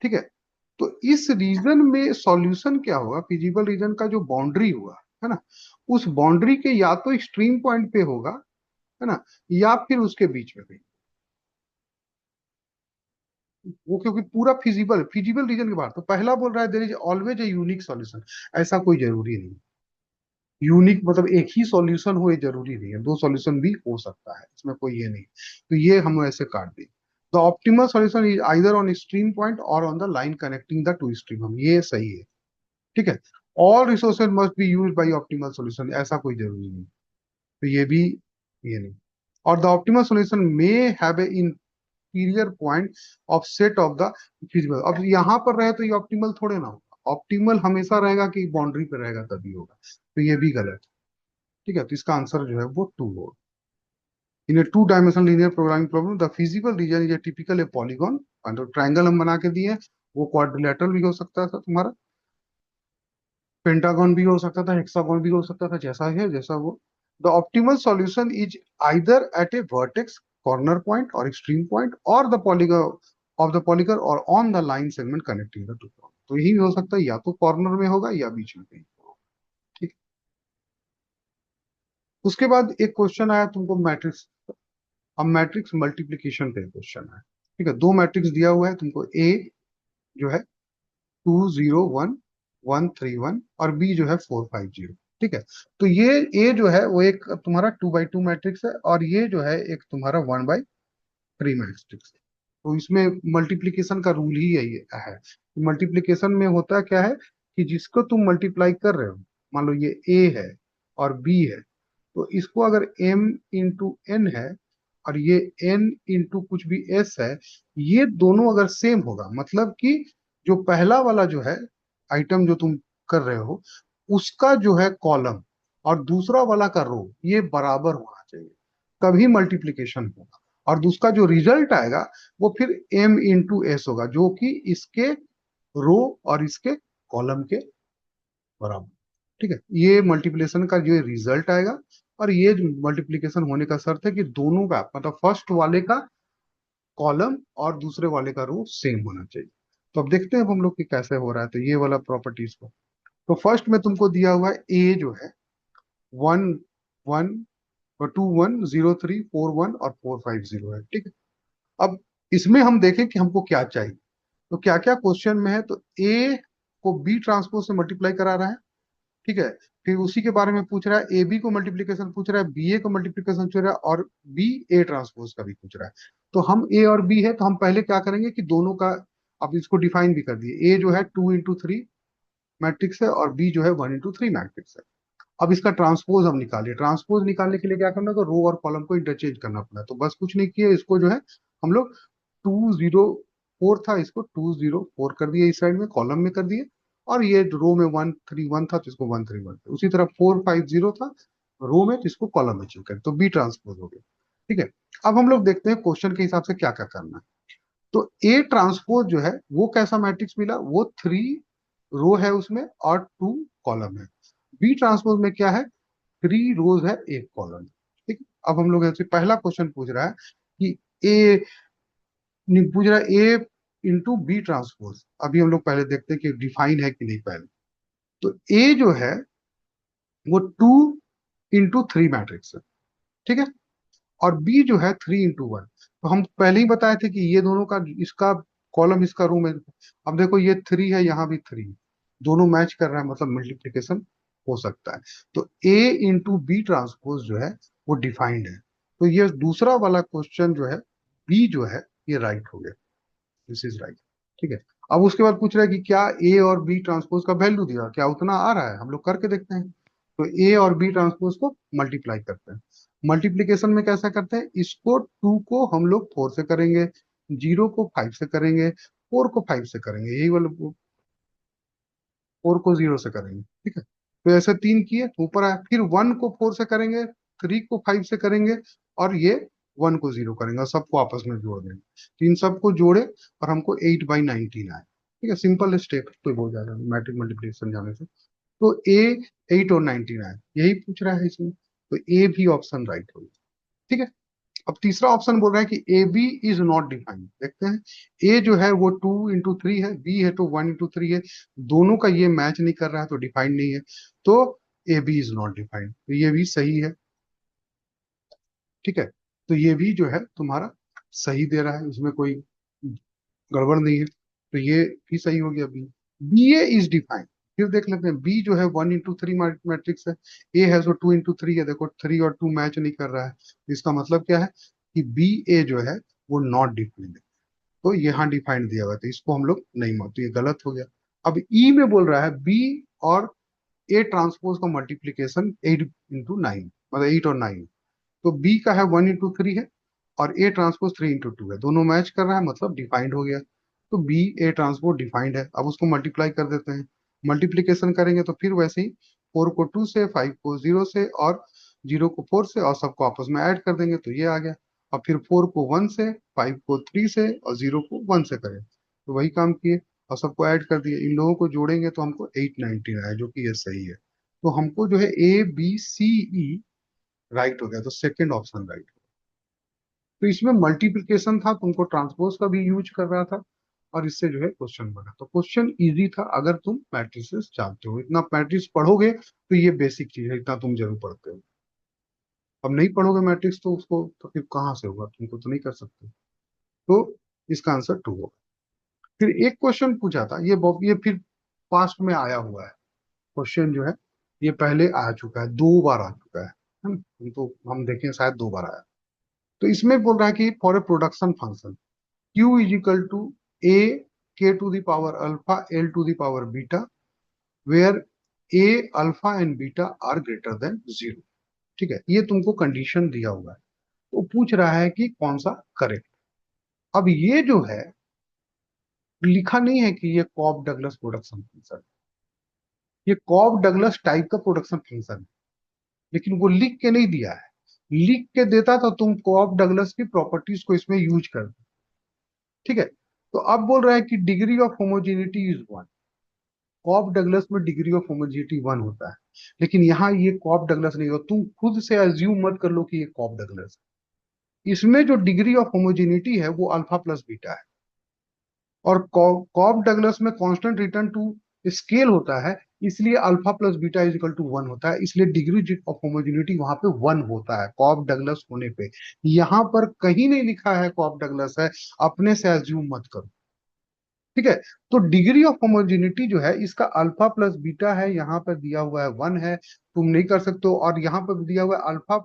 ठीक है, तो इस रीजन में सॉल्यूशन क्या होगा, फिजिबल रीजन का जो बाउंड्री हुआ, है ना, उस बाउंड्री के या तो एक्सट्रीम पॉइंट पे होगा, है ना, या फिर उसके बीच में कहीं। वो क्योंकि पूरा फिजिबल फिजिबल रीजन के बाहर, तो पहला बोल रहा है there is always a unique solution. ऐसा कोई जरूरी नहीं, यूनिक मतलब एक ही सॉल्यूशन हो ये जरूरी नहीं है, दो सॉल्यूशन भी हो सकता है, इसमें कोई ये नहीं। तो ये हम ऐसे काट दें, the optimal solution is either on extreme point or on the line connecting the two extreme, हम ये सही है, ठीक है। All resources must be use by optimal solution, ऐसा कोई जरूरी नहीं, तो ये भी ये नहीं। और the optimal solution may have a interior point of set of the feasible, अब यहाँ पर रहे तो ये ऑप्टिमल थोड़े ना होगा, ऑप्टिमल हमेशा रहेगा कि बाउंड्री पे रहेगा तभी होगा, तो ये भी गलत है, ठीक है। तो इसका आंसर जो है वो टू होगा। In a two dimensional linear programming problem the feasible region is a typical a polygon, तो ट्रायंगल हम बना के दिए हैं, वो क्वाड्रिलेटरल भी हो सकता था तुम्हारा, पेंटागन भी हो सकता था, हेक्सागन भी हो सकता था, जैसा है जैसा वो। The optimal solution is either at a vertex corner point or extreme point or the polygon of the polygon or on the line segment connecting the two, तो यही हो सकता है, या तो कॉर्नर में होगा या बीच में कहीं होगा, ठीक। उसके बाद एक क्वेश्चन आया तुमको मैट्रिक्स, अब मैट्रिक्स मल्टीप्लीकेशन पे क्वेश्चन है, ठीक है। दो मैट्रिक्स दिया हुआ है तुमको, ए जो है 2 0 1 1 3 1 और बी जो है 4 5 0, ठीक है। तो ये ए जो है वो एक तुम्हारा 2 बाई 2 मैट्रिक्स है, और ये जो है एक तुम्हारा 1 बाई 3 मैट्रिक्स है। तो इसमें मल्टीप्लीकेशन का रूल ही यही है। मल्टीप्लीकेशन में होता क्या है कि जिसको तुम मल्टीप्लाई कर रहे हो, मान लो ये ए है और बी है, तो इसको अगर m इंटू एन है और ये n इंटू कुछ भी s है, ये दोनों अगर सेम होगा, मतलब कि जो पहला वाला जो है आइटम जो तुम कर रहे हो, उसका जो है कॉलम और दूसरा वाला का रो ये बराबर होना चाहिए, तभी मल्टीप्लीकेशन होगा। और दूसरा जो रिजल्ट आएगा वो फिर m इंटू एस होगा, जो कि इसके रो और इसके कॉलम के बराबर, ठीक है। ये मल्टीप्लिकेशन का जो रिजल्ट आएगा, और ये मल्टीप्लिकेशन होने का शर्त है कि दोनों का मतलब फर्स्ट वाले का कॉलम और दूसरे वाले का रो सेम होना चाहिए। तो अब देखते हैं अब हम लोग कि कैसे हो रहा है, तो ये वाला प्रॉपर्टीज को, तो फर्स्ट में तुमको दिया हुआ है ए जो है 1 1 2 1 0 3 4 1 और 4 5 0 है, ठीक है। अब इसमें हम देखें कि हमको क्या चाहिए, तो क्या क्या क्वेश्चन में है, तो ए को बी ट्रांसपोज से मल्टीप्लाई करा रहा है, ठीक है। फिर उसी के बारे में पूछ रहा है, ए बी को मल्टीप्लीकेशन पूछ रहा है, बी ए को मल्टीप्लीकेशन पूछ रहा है, और बी ए ट्रांसपोज का भी पूछ रहा है। तो हम ए और बी है तो हम पहले क्या करेंगे कि दोनों का, अब इसको डिफाइन भी कर दिए, ए जो है 2 इंटू 3 मैट्रिक्स है और बी जो है 1 इंटू 3 मैट्रिक्स है। अब इसका ट्रांसपोज हम निकालिए, ट्रांसपोज निकालने के लिए क्या करना है, तो रो और कॉलम को इंटरचेंज करना पड़ा, तो बस कुछ नहीं किया, इसको जो है हम लोग 2 0 4 था, इसको 2 0 4 कर दिए, इस साइड में कॉलम में कर दिए, और ये रो में 1 3 1 था तो इसको 1 3 1, उसी तरह 4 5 0 था रो में, तो इसको कॉलम में चेंज कर, तो बी ट्रांसपोज हो गया, ठीक है। अब हम लोग देखते हैं क्वेश्चन के हिसाब से क्या क्या करना है। तो ए ट्रांसपोज जो है वो कैसा मैट्रिक्स मिला, वो 3 रो है उसमें और 2 कॉलम है। बी ट्रांसपोज में क्या है, 3 रोज है 1 कॉलम, ठीक है। अब हम लोग ऐसे पहला क्वेश्चन पूछ रहा है कि ए, पूछ रहा है ए इंटू बी ट्रांसपोज, अभी हम लोग पहले देखते हैं कि डिफाइन है कि नहीं पहले। तो ए जो है वो 2 इंटू 3 मैट्रिक्स है, ठीक है, और बी जो है 3 इंटू 1, तो हम पहले ही बताए थे कि ये दोनों का, इसका कॉलम इसका रो में, अब देखो ये 3 है यहाँ भी 3, दोनों मैच कर रहा है, मतलब मल्टीप्लीकेशन हो सकता है। तो ए इंटू बी ट्रांसपोज जो है वो डिफाइंड है, तो ये दूसरा वाला क्वेश्चन जो है बी जो है ये राइट हो गया, दिस इज राइट, ठीक है। अब उसके बाद पूछ रहा है कि क्या ए और बी ट्रांसपोज का वैल्यू दिया, क्या उतना आ रहा है, हम लोग करके देखते हैं। तो ए और बी ट्रांसपोज को मल्टीप्लाई करते हैं, मल्टीप्लीकेशन में कैसा करते हैं, इसको 2 को हम लोग 4 से करेंगे, 0 को 5 से करेंगे, 4 को 5 से करेंगे, यही वाला 4 को 0 से करेंगे, ठीक है। तो ऐसे 3 किए तो ऊपर आया, फिर 1 को 4 से करेंगे, 3 को 5 से करेंगे, और ये 1 को 0 करेंगे, और सबको आपस में जोड़ देंगे। तो इन सबको जोड़े और हमको 8/19 आए, ठीक है। सिंपल स्टेप तो हो जाएगा मैट्रिक मल्टीप्लिकेशन जाने से। तो ए 8 और 19 आए, यही पूछ रहा है इसमें, तो ए भी ऑप्शन राइट होगा, ठीक है। अब तीसरा ऑप्शन बोल रहा है कि A B is not defined. देखते हैं, ए जो है वो 2 into 3 है, बी है तो 1 into 3 है, दोनों का ये मैच नहीं कर रहा है तो डिफाइंड नहीं है, तो A B is not defined, तो ये भी सही है, ठीक है। तो ये भी जो है तुम्हारा सही दे रहा है, इसमें कोई गड़बड़ नहीं है, तो ये भी सही हो गया। B, B A is defined. फिर देख लेते हैं, बी जो है 1 into 3 मैट्रिक्स है, ए है जो 2 into 3 है, देखो 3 और 2 मैच नहीं कर रहा है, तो इसका मतलब क्या है कि बी ए जो है वो नॉट डिफाइंड है, तो यहाँ डिफाइंड दिया हुआ है, तो इसको हम लोग नहीं मान, तो ये गलत हो गया। अब ई में बोल रहा है बी और ए ट्रांसपोज का मल्टीप्लीकेशन 8 into 9, मतलब 8 और 9, तो बी का है 1 into 3 है, और ए ट्रांसपोज 3 into 2 है, दोनों मैच कर रहा है, मतलब डिफाइंड हो गया। तो बी ए ट्रांसपोज डिफाइंड है। अब उसको मल्टीप्लाई कर देते हैं, मल्टीप्लीकेशन करेंगे तो फिर वैसे ही 4 को 2 से, 5 को 0 से, और 0 को 4 से, और सबको आपस में ऐड कर देंगे तो ये आ गया। और फिर 4 को 1 से, 5 को 3 से, और 0 को 1 से करें, तो वही काम किए और सबको ऐड कर दिए, इन लोगों को जोड़ेंगे तो हमको 819 आया, जो कि ये सही है। तो हमको जो है A B C E right हो गया, तो सेकंड ऑप्शन राइट। तो इसमें मल्टीप्लिकेशन था, तुमको ट्रांसपोज का भी यूज कर रहा था, और इससे जो है क्वेश्चन बना, तो क्वेश्चन इजी था अगर तुम मैट्रिसेस जानते हो। इतना मैट्रिक्स पढ़ोगे तो ये बेसिक चीज है, इतना तुम जरूर पढ़ते हो। अब नहीं पढ़ोगे मैट्रिक्स तो उसको तो फिर कहाँ से होगा, तुमको तो नहीं कर सकते। तो इसका आंसर 2 होगा। फिर एक क्वेश्चन पूछा था, ये फिर पास्ट में आया हुआ है क्वेश्चन जो है, ये पहले आ चुका है, 2 बार आ चुका है ना? तो हम देखें शायद 2 बार आया। तो इसमें बोल रहा है कि for a production function Q is equal to a k to the power alpha l to the power beta where a alpha and beta are greater than 0, ठीक है। ये तुमको कंडीशन दिया हुआ है, तो पूछ रहा है कि कौन सा करेक्ट। अब ये जो है लिखा नहीं है कि ये कॉब डगलस प्रोडक्शन फंक्शन, ये कॉब डगलस टाइप का प्रोडक्शन फंक्शन है, लेकिन वो लिख के नहीं दिया है। लिख के देता तो तुम कॉब डगलस की प्रॉपर्टीज को इसमें यूज कर, ठीक है। तो अब बोल रहा है कि degree of homogeneity is 1, Cobb Douglas में डिग्री ऑफ होमोजेनिटी 1 होता है, लेकिन यहाँ ये कॉब डगलस नहीं हो, तुम खुद से अज्यूम मत कर लो कि ये कॉब डगलस है। इसमें जो डिग्री ऑफ होमोजेनिटी है वो अल्फा प्लस बीटा है, और कॉब डगलस में कांस्टेंट रिटर्न टू स्केल होता है, इसलिए alpha plus beta is equal to 1 होता है, इसलिए डिग्री ऑफ होमोजेनिटी वहां पे 1 होता है कॉब डगलस होने पे। यहाँ पर कहीं नहीं लिखा है कॉब डगलस है, अपने से अज्यूम मत करो, ठीक है। तो डिग्री ऑफ होमोजेनिटी जो है इसका अल्फा प्लस बीटा है, यहाँ पर दिया हुआ है 1 है, तुम नहीं कर सकते हो, और यहाँ पर दिया हुआ है अल्फा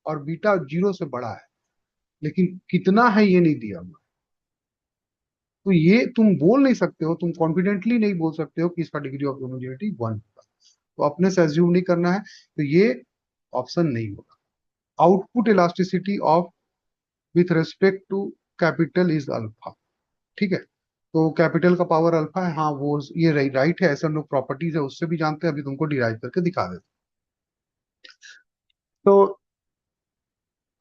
और बीटा 0 से बड़ा है, लेकिन कितना है ये नहीं दिया हुआ। तो ये तुम बोल नहीं सकते हो, तुम कॉन्फिडेंटली नहीं बोल सकते हो कि इसका डिग्री ऑफ होमोजेनिटी 1 होगा, तो अपने से अज्यूम नहीं करना है, तो ये ऑप्शन नहीं होगा। Output elasticity of with respect to capital is alpha, ठीक है। तो कैपिटल का पावर अल्फा है, हाँ वो ये राइट है, ऐसे हम लोग प्रॉपर्टीज है उससे भी जानते हैं, अभी तुमको डिराइव करके दिखा देते हैं। तो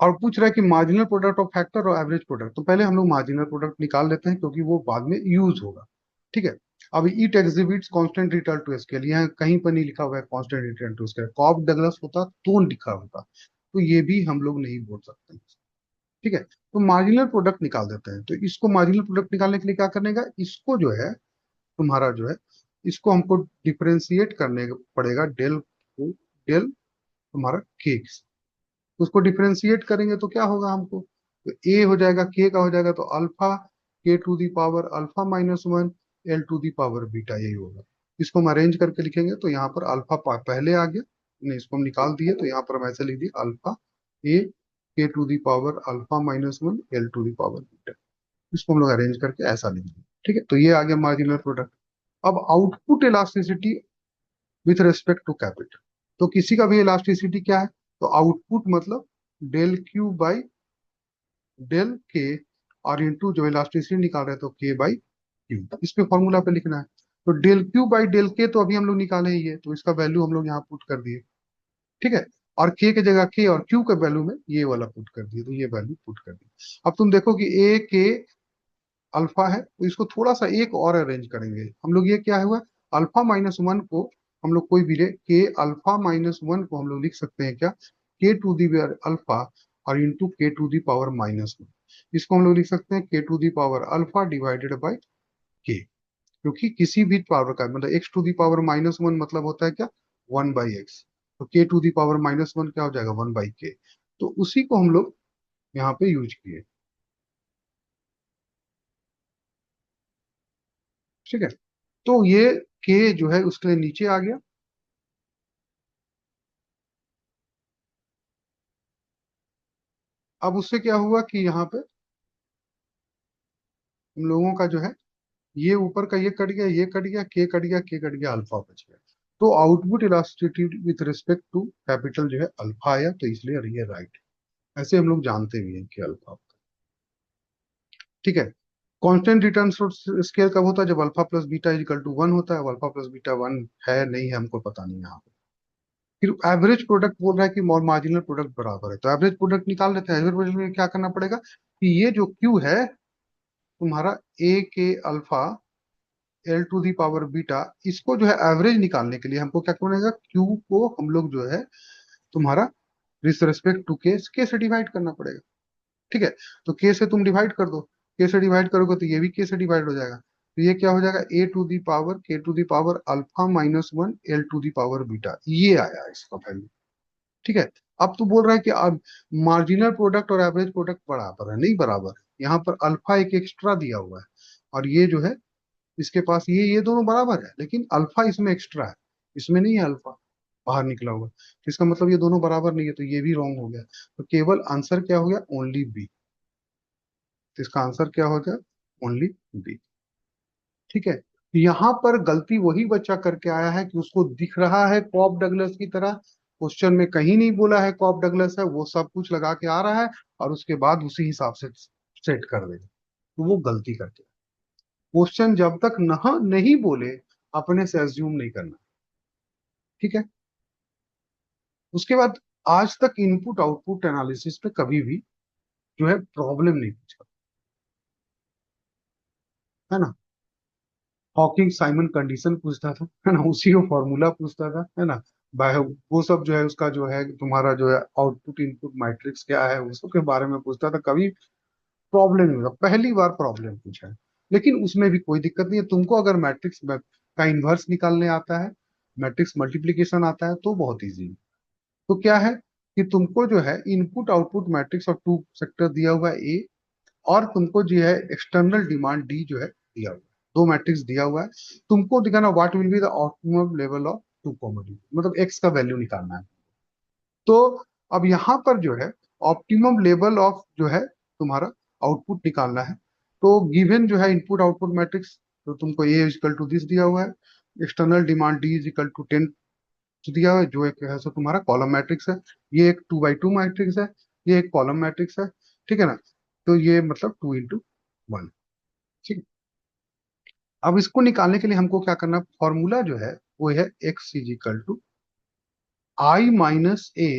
और पूछ रहा है कि मार्जिनल प्रोडक्ट ऑफ फैक्टर और एवरेज प्रोडक्ट, तो पहले हम लोग मार्जिनल प्रोडक्ट निकाल लेते हैं क्योंकि वो बाद में यूज होगा, ठीक है। अब it exhibits constant return to scale, यहाँ कहीं पर नहीं लिखा हुआ है constant return to scale, Cobb Douglas होता तो लिखा होता, तो ये भी हम लोग नहीं बोल सकते, ठीक है। तो मार्जिनल प्रोडक्ट निकाल देते हैं, तो इसको मार्जिनल प्रोडक्ट निकालने के लिए क्या करने का, इसको जो है तुम्हारा जो है इसको हमको डिफरेंशिएट करने पड़ेगा, डेल को, डेल तुम्हारा के, उसको डिफरेंशिएट करेंगे तो क्या होगा हमको, तो ए हो जाएगा के का हो जाएगा तो alpha K to the power alpha -1 L to the power beta, यही होगा। इसको हम अरेंज करके लिखेंगे तो यहाँ पर अल्फा पहले आ गया, नहीं इसको हम निकाल दिए, तो यहाँ पर हम ऐसे लिख दिए alpha A K to the power alpha -1 L to the power beta, इसको हम लोग अरेंज करके ऐसा लिख दिए, ठीक है। तो ये आ गया मार्जिनल प्रोडक्ट। अब output elasticity with respect to capital, तो किसी का भी इलास्टिसिटी क्या है, तो आउटपुट मतलब डेल क्यू बाई डेल के, और इंटू जो इलास्टिसिटी निकाल रहे हैं तो के बाई क्यू, इस पे फॉर्मूला पे लिखना है। तो डेल क्यू बाई डेल के तो अभी हम लोग निकाले ही है, तो इसका वैल्यू हम लोग यहाँ पुट कर दिए। ठीक है। और के की जगह के और क्यू के वैल्यू में ये वाला पुट कर दिए, तो ये वैल्यू पुट कर दी। अब तुम देखो कि ए के अल्फा है, तो इसको थोड़ा सा एक और अरेंज करेंगे हम लोग। ये क्या हुआ, अल्फा माइनस वन को हम लोग कोई भी ले, के अल्फा माइनस वन को हम लोग लिख सकते हैं क्या, K to the power alpha और into K to the power minus one. इसको हम लोग लिख सकते हैं K to the power alpha divided by K, क्योंकि किसी भी पावर का मतलब X to the power minus one मतलब होता है क्या, वन बाई एक्स। तो K to the power minus one क्या हो जाएगा, वन बाई के। तो उसी को हम लोग यहाँ पे यूज किए। ठीक है। तो ये के जो है उसके लिए नीचे आ गया। अब उससे क्या हुआ कि यहाँ पे हम लोगों का जो है, ये ऊपर का ये कट गया, ये कट गया, के कट गया, के कट गया, अल्फा बच गया। तो output elasticity with respect to capital जो है अल्फा आया, तो इसलिए ये राइट। ऐसे हम लोग जानते भी हैं कि अल्फा। ठीक है। कांस्टेंट रिटर्न स्केल कब होता है, जब alpha plus beta equal to one होता है। अब अल्फा प्लस बीटा वन है नहीं है हमको पता नहीं यहाँ पे। फिर एवरेज प्रोडक्ट बोल रहा है कि मार्जिनल प्रोडक्ट बराबर है, तो एवरेज प्रोडक्ट निकाल लेते हैं। एवरेज प्रोडक्ट में क्या करना पड़ेगा कि ये जो क्यू है तुम्हारा, A K alpha L to the power beta, इसको जो है एवरेज निकालने के लिए हमको क्या करना पड़ेगा, क्यू को हम लोग जो है तुम्हारा विथ रिस्पेक्ट टू के से डिवाइड करना पड़ेगा। ठीक है। तो के से तुम डिवाइड कर दो, के से डिवाइड करोगे तो ये भी के से डिवाइड हो जाएगा। तो ये क्या हो जाएगा, A to the power K to the power alpha minus one L to the power beta, ये आया इसका वैल्यू। ठीक है। अब तू बोल रहा है कि अब मार्जिनल प्रोडक्ट और एवरेज प्रोडक्ट बराबर है, नहीं बराबर है। यहाँ पर अल्फा एक एक्स्ट्रा दिया हुआ है, और ये जो है इसके पास ये दोनों बराबर है, लेकिन अल्फा इसमें एक्स्ट्रा है, इसमें नहीं है अल्फा, बाहर निकला हुआ। तो इसका मतलब ये दोनों बराबर नहीं है, तो ये भी रॉन्ग हो गया। तो केवल आंसर क्या हो गया, ओनली बी। तो इसका आंसर क्या हो गया, ओनली बी। ठीक है। यहाँ पर गलती वही बच्चा करके आया है कि उसको दिख रहा है कॉप डगलस की तरह, क्वेश्चन में कहीं नहीं बोला है कॉप डगलस है, वो सब कुछ लगा के आ रहा है और उसके बाद उसी हिसाब से सेट कर देगा। तो वो गलती करके, क्वेश्चन जब तक नहीं बोले अपने से एज्यूम नहीं करना। ठीक है। उसके बाद आज तक इनपुट आउटपुट एनालिसिस पे कभी भी जो है प्रॉब्लम नहीं पूछा, है ना। हॉकिंग साइमन कंडीशन पूछता था, है ना, उसी को फॉर्मूला पूछता था, है ना। बाय वो सब जो है उसका जो है तुम्हारा जो है आउटपुट इनपुट मैट्रिक्स क्या है उस सब के बारे में पूछता था। कभी प्रॉब्लम नहीं होगा, पहली बार प्रॉब्लम पूछा है। लेकिन उसमें भी कोई दिक्कत नहीं है, तुमको अगर मैट्रिक्स का इन्वर्स निकालने आता है, मैट्रिक्स मल्टीप्लीकेशन आता है, तो बहुत इजी है। तो क्या है कि तुमको जो है इनपुट आउटपुट मैट्रिक्स और टू सेक्टर दिया हुआ है ए, और तुमको जो है एक्सटर्नल डिमांड डी जो है दिया हुआ है, दो मैट्रिक्स दिया हुआ है। तुमको दिखाना what will be the optimum level of two commodity, मतलब एक्स का वैल्यू निकालना है। तो अब यहाँ पर जो है ऑप्टिमम लेवल ऑफ जो है तुम्हारा आउटपुट निकालना है। तो गिवन जो है इनपुट आउटपुट मैट्रिक्स, तो तुमको ए इक्वल टू दिस दिया हुआ है, external demand D is equal to 10 दिया हुआ है, जो एक है सो तुम्हारा कॉलम मैट्रिक्स है। ये एक टू बाई टू मैट्रिक्स है, ये एक कॉलम मैट्रिक्स है। ठीक है ना। तो ये मतलब टू इंटू वन। ठीक है। अब इसको निकालने के लिए हमको क्या करना, फॉर्मूला जो है वो है X is equal to I minus A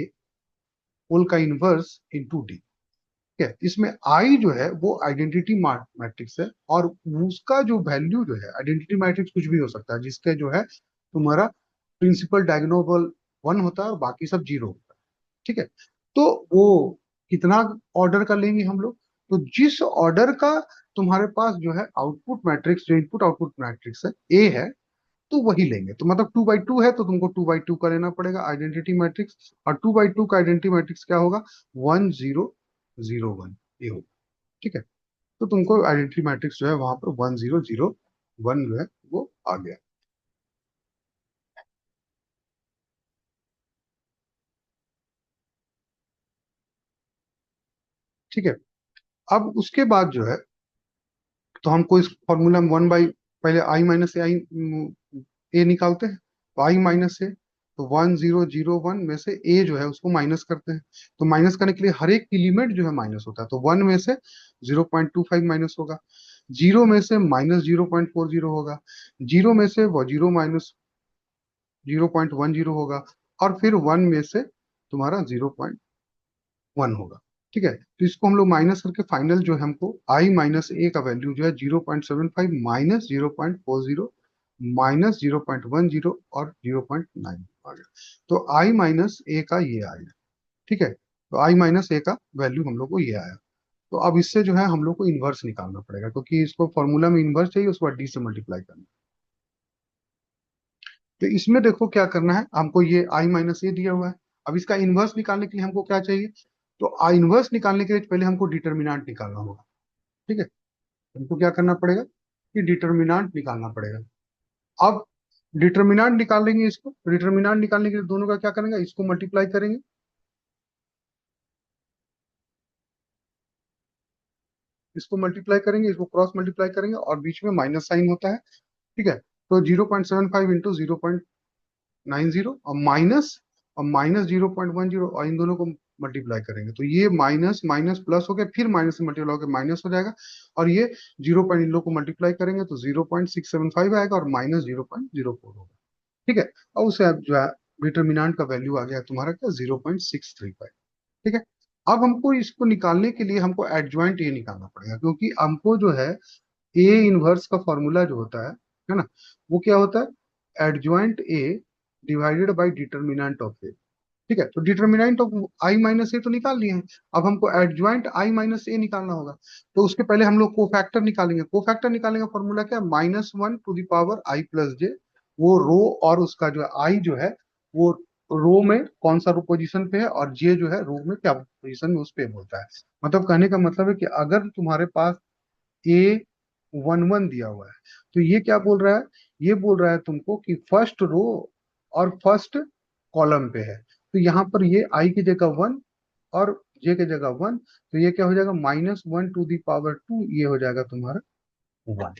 whole का इनवर्स इंटू डी। ठीक है। इसमें आई जो है वो आइडेंटिटी मैट्रिक्स है, और उसका जो वैल्यू जो है, आइडेंटिटी मैट्रिक्स कुछ भी हो सकता है जिसके जो है तुम्हारा प्रिंसिपल डायगोनल वन होता है और बाकी सब जीरो होता है। ठीक है। तो वो कितना ऑर्डर का लेंगे हम लोग, तो जिस ऑर्डर का तुम्हारे पास जो है आउटपुट मैट्रिक्स, जो इनपुट आउटपुट मैट्रिक्स है ए है, तो वही लेंगे। तो मतलब टू बाई टू है तो तुमको टू बाई टू का लेना पड़ेगा आइडेंटिटी मैट्रिक्स, और टू बाई टू का आइडेंटिटी मैट्रिक्स क्या होगा, वन जीरो जीरो वन, ये होगा। ठीक है। तो तुमको आइडेंटिटी मैट्रिक्स जो है वहां पर वन जीरो जीरो वन जो है वो आ गया। ठीक है। अब उसके बाद जो है, तो हमको इस फॉर्मूला में वन बाई, पहले आई माइनस आई ए निकालते हैं। तो आई माइनस ए, तो वन जीरो जीरो वन में से ए जो है उसको माइनस करते हैं। तो माइनस करने के लिए हर एक एलिमेंट जो है माइनस होता है, तो वन में से 0.25 माइनस होगा। जीरो में से -0.40 होगा, जीरो में से वो जीरो माइनस 0.10 होगा, और फिर वन में से तुम्हारा 0.1 होगा। ठीक है, तो इसको हम लोग माइनस करके फाइनल जो है हमको आई माइनस ए का वैल्यू जो है 0.75 माइनस 0.40 माइनस 0.10 और 0.9 आ गया। तो आई माइनस ए का ये आया। ठीक है, तो आई माइनस ए का वैल्यू हम लोग को ये आया। तो अब इससे जो है हम लोग को इनवर्स निकालना पड़ेगा, क्योंकि इसको फॉर्मूला में इनवर्स चाहिए, उसके बाद डी से मल्टीप्लाई करना। तो इसमें देखो क्या करना है हमको, ये आई माइनस ए दिया हुआ है। अब इसका इनवर्स निकालने के लिए हमको क्या चाहिए, तो आई इनवर्स निकालने के लिए पहले हमको डिटर्मिनेंट निकालना होगा। ठीक है, हमको क्या करना पड़ेगा कि डिटर्मिनेंट निकालना पड़ेगा। अब डिटर्मिनेंट निकालेंगे, इसको डिटर्मिनेंट निकालने के लिए दोनों का क्या करेंगे, इसको मल्टीप्लाई करेंगे, इसको मल्टीप्लाई करेंगे, इसको क्रॉस मल्टीप्लाई करेंगे, और बीच में माइनस साइन होता है। ठीक है, तो 0.75 इंटू 0.90 और माइनस 0.10, और इन दोनों को मल्टीप्लाई करेंगे तो ये माइनस माइनस प्लस हो गया, फिर माइनस से मल्टीप्लाई होकर माइनस हो जाएगा, और ये जीरो पॉइंट इन लोग को मल्टीप्लाई करेंगे तो 0.675 आएगा, और माइनस 0.04 होगा। ठीक है, और उसे अब जो है डिटर्मिनेंट का वैल्यू आ गया तुम्हारा क्या, 0.635। ठीक है, अब हमको इसको निकालने के लिए हमको एडजॉइंट ए निकालना पड़ेगा, क्योंकि हमको जो है ए इनवर्स का फॉर्मूला जो होता है ना, वो क्या होता है, adjoint A divided by determinant of A. ठीक है, तो determinant of I minus A तो निकाल लिए हैं, अब हमको एडजॉइंट आई माइनस ए निकालना होगा। तो उसके पहले हम लोग कोफैक्टर निकालेंगे, कोफैक्टर निकालने का फॉर्मूला क्या है, -1 to the power i plus j। वो रो और उसका जो है आई जो है वो रो में कौन सा रो पोजीशन पे है, और जे जो है रो में क्या पोजीशन में उस पे बोलता है। मतलब कहने का मतलब है कि अगर तुम्हारे पास A11 दिया हुआ है, तो ये क्या बोल रहा है, ये बोल रहा है तुमको कि फर्स्ट रो और फर्स्ट कॉलम पे है। तो यहाँ पर ये आई की जगह 1 और जे की जगह 1, तो ये क्या हो जाएगा, -1 टू दी पावर 2, ये हो जाएगा तुम्हारा 1।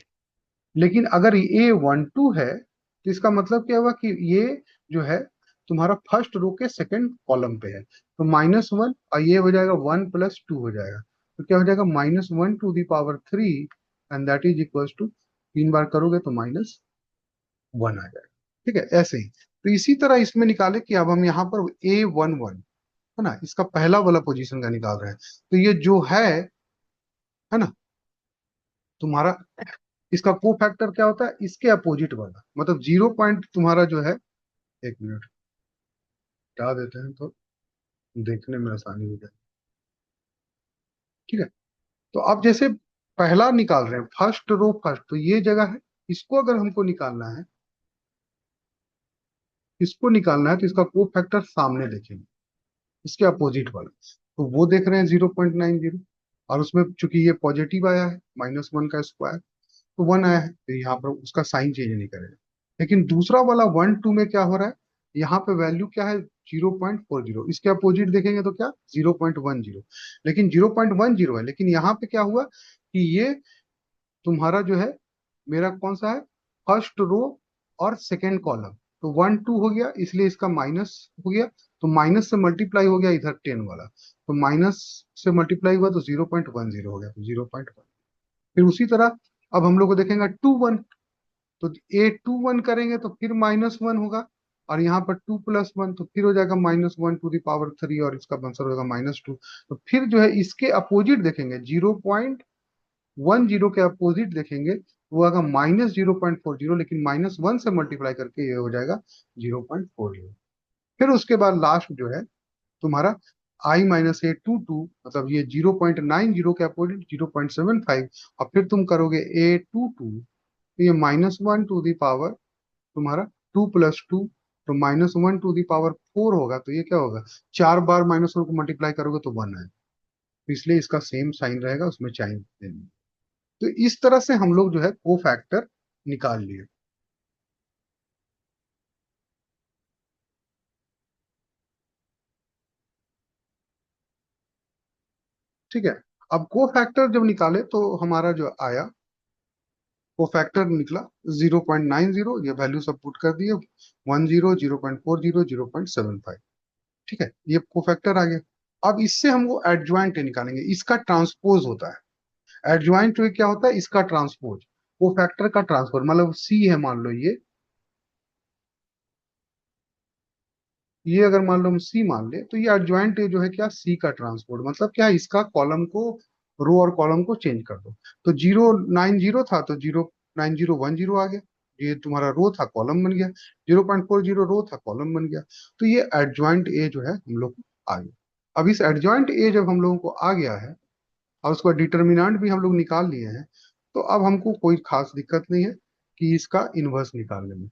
लेकिन अगर A12 है, तो इसका मतलब क्या हुआ कि ये जो है तुम्हारा फर्स्ट रो के सेकंड कॉलम पे है, तो -1, और ये हो जाएगा 1 + 2 हो जाएगा, तो क्या हो जाएगा, -1 to the power 3, and that is equal to, तीन बार करोगे तो -1 आ जाएगा। ठीक है, ऐसे ही तो इसी तरह इसमें निकाले कि अब हम यहाँ पर A11 है ना, इसका पहला वाला पोजीशन का निकाल रहे हैं, तो ये जो है ना तुम्हारा, इसका को फैक्टर क्या होता है, इसके अपोजिट वाला, मतलब 0 पॉइंट तुम्हारा जो है, एक मिनट हटा देते हैं तो देखने में आसानी हो जाए। ठीक है, तो अब जैसे पहला निकाल रहे हैं, फर्स्ट रो फर्स्ट, तो ये जगह है, इसको अगर हमको निकालना है, इसको निकालना है, तो इसका को फैक्टर सामने देखेंगे, इसके अपोजिट वाला, तो वो देख रहे हैं 0.90, और उसमें चूंकि ये पॉजिटिव आया है, -1 का स्क्वायर, तो 1 आया है, तो यहाँ पर उसका साइन चेंज नहीं करेगा। लेकिन दूसरा वाला 1 2 में क्या हो रहा है, यहाँ पे वैल्यू क्या है, 0.40, इसके अपोजिट देखेंगे तो क्या, 0.10, लेकिन 0.10 है, लेकिन यहाँ पे क्या हुआ कि ये तुम्हारा जो है मेरा कौन सा है, फर्स्ट रो और सेकेंड कॉलम, तो 1 2 हो गया, इसलिए इसका माइनस हो गया, तो माइनस से मल्टीप्लाई हो गया इधर 10 वाला, तो माइनस से मल्टीप्लाई हुआ तो 0.10 हो गया, तो 0.1। फिर उसी तरह अब हम लोग को देखेंगे 2 1, तो A21 करेंगे तो फिर -1 होगा, और यहाँ पर 2 + 1, तो फिर हो जाएगा -1 टू दी पावर 3, और इसका आंसर होगा -2। तो फिर जो है इसके अपोजिट देखेंगे, 0.10 के अपोजिट देखेंगे, वो आएगा -0.40, लेकिन -1 से मल्टीप्लाई करके ये हो जाएगा 0.40। फिर उसके बाद लास्ट जो है तुम्हारा I - A22, मतलब ये 0.90 के अपोजिट 0.75, और फिर तुम करोगे A22, तो ये -1 टू दी पावर तुम्हारा 2 + 2, तो -1 टू दी पावर 4 होगा, तो ये क्या होगा, चार बार -1 को मल्टीप्लाई करोगे तो 1 है, तो इसलिए इसका सेम साइन रहेगा, उसमें साइन देंगे। तो इस तरह से हम लोग जो है को फैक्टर निकाल लिए। ठीक है, अब को फैक्टर जब निकाले तो हमारा जो आया, को फैक्टर निकला 0.90, ये वैल्यू सब पुट कर दिए, 10, 0.40, 0.75। ठीक है, ये को फैक्टर आ गया। अब इससे हम वो एडजॉइंट निकालेंगे, इसका ट्रांसपोज होता है। एडजॉइंट टू ए क्या होता है, इसका ट्रांसपोज, वो फैक्टर का ट्रांसपोज, मतलब सी है मान लो ये अगर मान लो हम सी मान ले, तो ये एडजॉइंट जो है क्या, सी का ट्रांसपोर्ट, मतलब क्या है, इसका कॉलम को, रो और कॉलम को चेंज कर दो। तो 090 था तो 09010 आ गया, ये तुम्हारा रो था कॉलम बन गया, 0.40 रो था कॉलम बन गया। तो ये एडजॉइंट ए जो है हम लोग को आ गया। अब इस एडजॉइंट ए जब हम लोगों को आ गया है और उसका डिटर्मिनेंट भी हम लोग निकाल लिए हैं, तो अब हमको कोई खास दिक्कत नहीं है कि इसका इनवर्स निकालने में।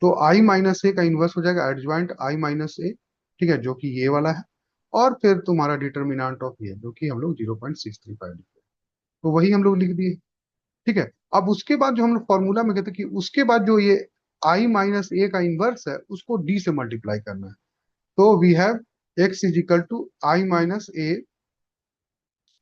तो आई माइनस ए का इनवर्स हो जाएगा एडज्वाइंट आई माइनस ए, ठीक है, जो कि ये वाला है। और फिर तुम्हारा डिटर्मिनेंट ऑफ ये, जो कि हम लोग 0.635 लिखते हैं, तो वही हम लोग लिख दिए। ठीक है। अब उसके बाद जो हम लोग फॉर्मूला में कहते हैं कि उसके बाद जो ये आई माइनस ए का इनवर्स है उसको डी से मल्टीप्लाई करना है। तो we have X is equal to I minus A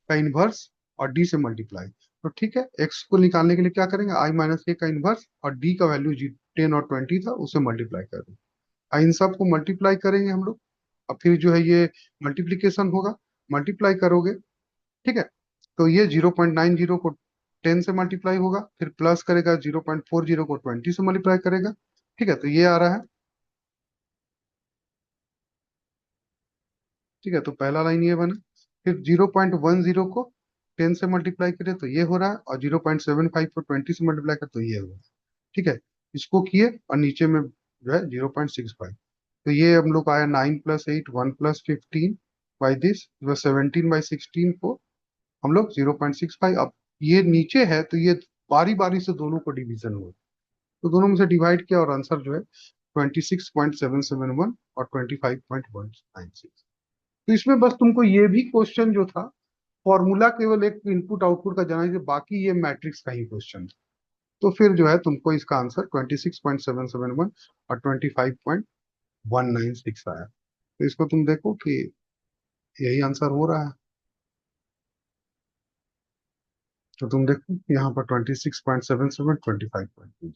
का इनवर्स और डी से मल्टीप्लाई। तो ठीक है, एक्स को निकालने के लिए क्या करेंगे, आई माइनस ए का इनवर्स और डी का वैल्यू जी 10 और 20 था, उसे मल्टीप्लाई कर देंगे। इन सब को मल्टीप्लाई करेंगे हम लोग, और फिर जो है ये मल्टीप्लीकेशन होगा, मल्टीप्लाई करोगे, ठीक है। तो ये 0.90 को 10 से मल्टीप्लाई होगा, फिर प्लस करेगा 0.40 को 20 से मल्टीप्लाई करेगा, ठीक है, तो ये आ रहा है। ठीक है, तो पहला लाइन ये बना। फिर 0.10 को 10 से मल्टीप्लाई करें तो ये हो रहा है, और 0.75 को 20 से मल्टीप्लाई करें तो ये हो रहा है। ठीक है, इसको किए और नीचे में जो है 0.65, तो ये हम लोग आया 9+8 1+15 बाई दिस 17/16 को हम लोग 0.65। अब ये नीचे है तो ये बारी बारी से दोनों को डिवीजन हुआ, तो दोनों में से डिवाइड किया और आंसर जो है 26.771 और 25.196। तो इसमें बस तुमको ये भी क्वेश्चन जो था, फॉर्मूला केवल एक इनपुट आउटपुट का जाना है, बाकी ये मैट्रिक्स का ही क्वेश्चन था। तो फिर जो है तुमको इसका आंसर 26.771 और 25.196 आया। तो इसको तुम देखो कि यही आंसर हो रहा है। तो तुम देखो यहाँ पर 26.77 25.2।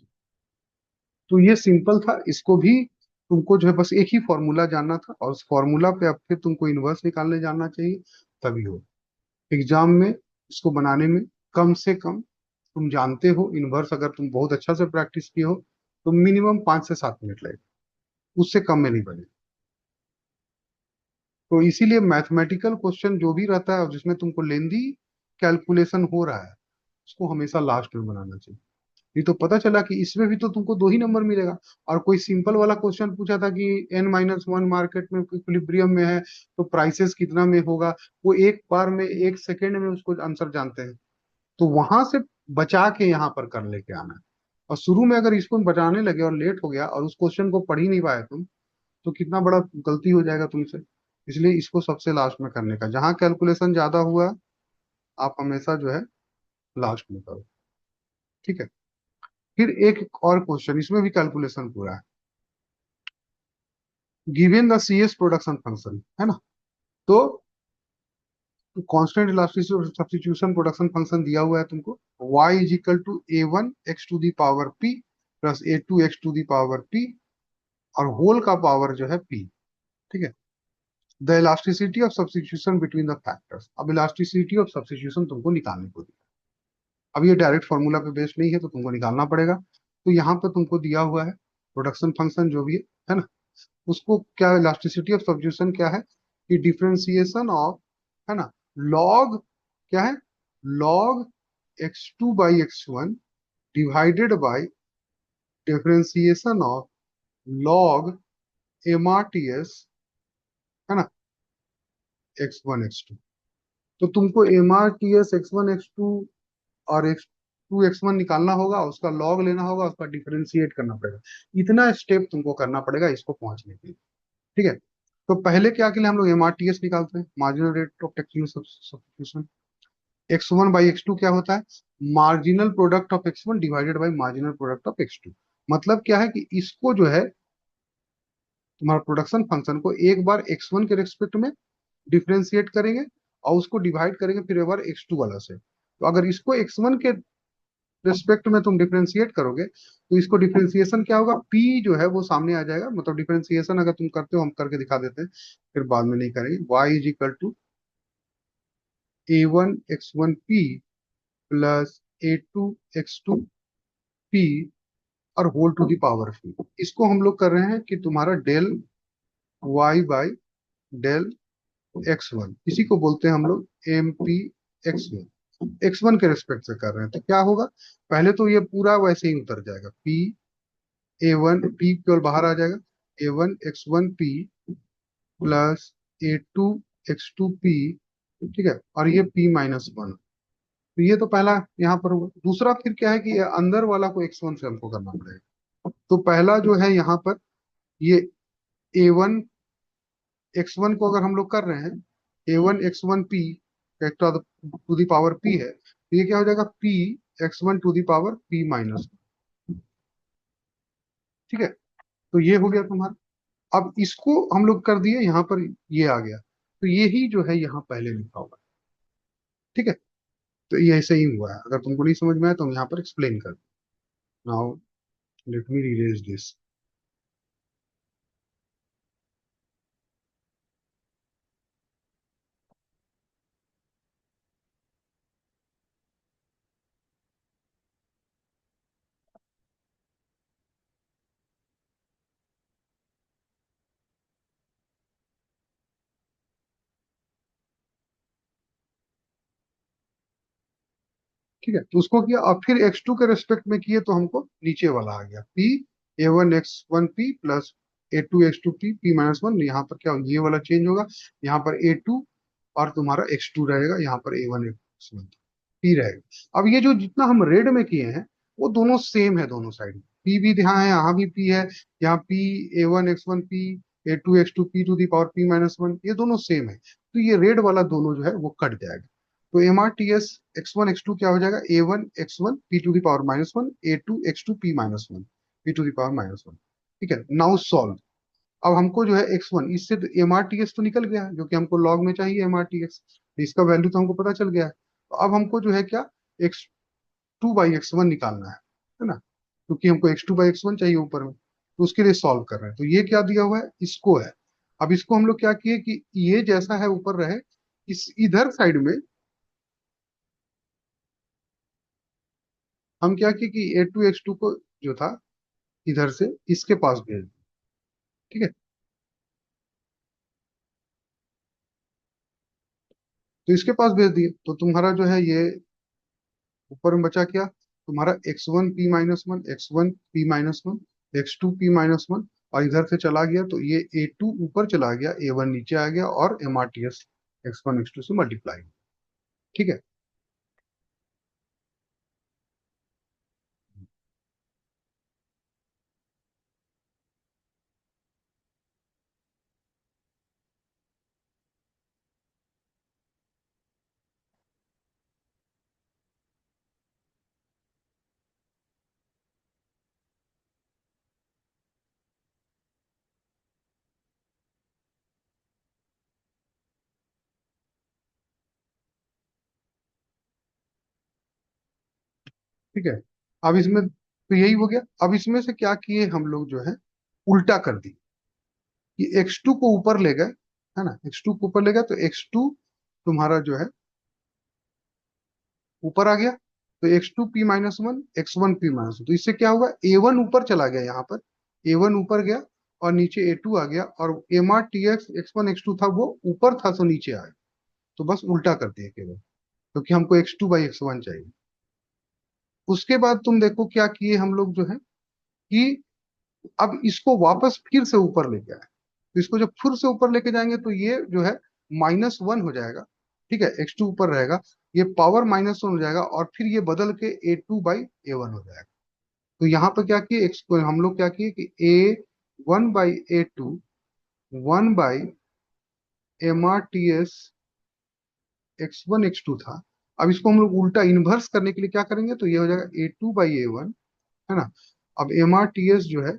तो ये सिंपल था, इसको भी तुमको जो है बस एक ही फॉर्मूला जानना था, और उस फॉर्मूला पे अब फिर तुमको इनवर्स निकालने जानना चाहिए, तभी हो एग्जाम में इसको बनाने में कम से कम, तुम जानते हो इनवर्स अगर तुम बहुत अच्छा से प्रैक्टिस किए हो तो मिनिमम 5 से 7 मिनट लगेगा, उससे कम में नहीं बने। तो इसीलिए मैथमेटिकल क्वेश्चन जो भी रहता है और जिसमें तुमको लेंदी कैलकुलेशन हो रहा है, उसको हमेशा लास्ट में बनाना चाहिए। नहीं तो पता चला कि इसमें भी तो तुमको 2 ही नंबर मिलेगा, और कोई सिंपल वाला क्वेश्चन पूछा था कि N-1 मार्केट में इक्विलिब्रियम में है तो प्राइसेस कितना में होगा, वो एक बार में 1 सेकेंड में उसको आंसर जानते हैं। तो वहां से बचा के यहाँ पर कर लेके आना है। और शुरू में अगर इसको बचाने लगे और लेट हो गया और उस क्वेश्चन को पढ़ ही नहीं पाए तुम, तो कितना बड़ा गलती हो जाएगा तुमसे। इसलिए इसको सबसे लास्ट में करने का, जहां कैलकुलेशन ज्यादा हुआ आप हमेशा जो है लास्ट में करो। ठीक है। फिर एक और क्वेश्चन, इसमें भी कैलकुलेशन पूरा है। Given the CS production function है ना, तो कांस्टेंट इलास्टिसिटी और सब्स्टिट्यूशन प्रोडक्शन फंक्शन दिया हुआ है तुमको, y is equal to A1 x to the power p plus A2 x to the power p, और होल का पावर जो है p। ठीक है। The elasticity of substitution between the factors, अब इलास्टिसिटी ऑफ सब्स्टिट्यूशन तुमको निकालने को दिया। अब ये डायरेक्ट फॉर्मूला पे बेस्ड नहीं है तो तुमको निकालना पड़ेगा। तो यहाँ पे तुमको दिया हुआ है प्रोडक्शन फंक्शन जो भी है ना, उसको क्या, इलास्टिसिटी ऑफ सब्स्टिट्यूशन क्या है कि डिफरेंशिएशन ऑफ, है ना, लॉग, क्या है, log x2/x1 divided by differentiation of log MRTS, है ना, x1 x2। तो तुमको MRTS x1 x2 और x2 x1 निकालना होगा, उसका लॉग लेना होगा, उसका डिफरेंशिएट करना पड़ेगा। इतना स्टेप तुमको करना पड़ेगा इसको पहुंचने के लिए। ठीक है। तो पहले क्या के लिए हम लोग MRTS निकालते हैं, marginal rate of technical substitution. x1/x2 क्या होता है, marginal product of x1 divided by marginal product of x2। मतलब क्या है कि इसको जो है तुम्हारा प्रोडक्शन फंक्शन को एक बार x1 के रेस्पेक्ट में डिफरेंशिएट करेंगे, और उसको डिवाइड करेंगे फिर एक बार x2 वाला से। तो अगर इसको x1 के रेस्पेक्ट में तुम डिफरेंशिएट करोगे तो इसको डिफरेंशिएशन क्या होगा, p जो है वो सामने आ जाएगा। मतलब डिफरेंशिएशन अगर तुम करते हो, हम करके दिखा देते हैं, फिर बाद में नहीं करेंगे। y is equal to A1 x1 p plus A2 x2 p और whole to the power P. इसको हम लोग कर रहे हैं कि तुम्हारा del y by del x1, इसी को बोलते हैं हम लोग x1 के रिस्पेक्ट से कर रहे हैं। तो क्या होगा, पहले तो ये पूरा वैसे ही उतर जाएगा, p केवल बाहर आ जाएगा, A1 x1 p plus A2 x2 p, ठीक है, और ये p-1। तो ये तो पहला यहाँ पर हुआ। दूसरा फिर क्या है कि ये अंदर वाला को x1 से हमको करना पड़ेगा। तो पहला जो है यहाँ पर, ये A1 x1 को अगर हम लोग कर रहे हैं, A1 x1 p to the power p है, तो ये क्या हो जाएगा, p x1 to the power p-1। ठीक है, तो ये हो गया तुम्हारा। अब इसको हम लोग कर दिए यहाँ पर, ये आ गया, तो ये ही जो है यहाँ पहले लिखा हुआ है। ठीक है, तो ये ऐसे ही हुआ है। अगर तुमको नहीं समझ में आया तो हम यहाँ पर एक्सप्लेन कर, नाउ लेट मी रीरेज दिस। ठीक है, तो उसको किया और फिर x2 के रेस्पेक्ट में किए तो हमको नीचे वाला आ गया, p A1 x1 p plus A2 x2 p p-1। यहाँ पर क्या होगा, ये वाला चेंज होगा, यहाँ पर A2 और तुम्हारा x2 रहेगा, यहाँ पर A1 x1 p रहेगा। अब ये जो जितना हम रेड में किए हैं वो दोनों सेम है, दोनों साइड p भी यहाँ है, यहाँ भी p है, यहाँ p A1 x1 p A2 x2 p to the power p-1, ये दोनों सेम है। तो ये रेड वाला दोनों जो है वो कट जाएगा। तो MRTS x1 x2 क्या हो जाएगा, A1 x1 p to the power -1 A2 x2 p-1 p to the power -1। ठीक है, नाउ सॉल्व। अब हमको जो है x1, इससे तो MRTS तो निकल गया जो कि हमको लॉग में चाहिए MRTS, इसका वैल्यू तो हमको पता चल गया है। तो अब हमको जो है क्या, x2/x1 निकालना है ना, क्योंकि हमको x2/x1 चाहिए ऊपर में, तो उसके लिए सॉल्व कर रहे हैं। तो ये क्या दिया हुआ है, इसको है। अब इसको हम लोग क्या किए कि ये जैसा है ऊपर रहे, इस इधर साइड में हम क्या किए कि A2 x2 को जो था इधर से इसके पास भेज दिया। ठीक है, तो इसके पास भेज दिए तो तुम्हारा जो है ये ऊपर में बचा क्या, तुम्हारा x1 p-1, x1 p-1, x2 p-1, और इधर से चला गया तो ये A2 ऊपर चला गया, A1 नीचे आ गया, और MRTS x1 x2 से मल्टीप्लाई। ठीक है, ठीक है। अब इसमें तो यही हो गया। अब इसमें से क्या किए हम लोग जो है, उल्टा कर दी कि x2 को ऊपर ले गए, है ना, x2 को ऊपर ले गए, तो x2 तुम्हारा जो है ऊपर आ गया, तो x2 p-1 x1 p-1, तो इससे क्या होगा, A1 ऊपर चला गया, यहाँ पर A1 ऊपर गया और नीचे A2 आ गया, और MRTX x1 x2 था वो ऊपर था तो नीचे आया। तो बस उल्टा कर दिया केवल, क्योंकि हमको x2/x1 चाहिए। उसके बाद तुम देखो क्या किए हम लोग जो है कि अब इसको वापस फिर से ऊपर लेके आए। तो इसको जब फिर से ऊपर लेके जाएंगे तो ये जो है -1 हो जाएगा। ठीक है, x2 ऊपर रहेगा, ये पावर -1 हो जाएगा, और फिर ये बदल के A2/A1 हो जाएगा। तो यहाँ पर क्या किए, एक्स को हम लोग क्या किए कि A1/A2 1/MRTS x1 x2 था। अब इसको हम लोग उल्टा इन्वर्स करने के लिए क्या करेंगे, तो ये हो जाएगा A2/A1, है ना। अब MRTS जो है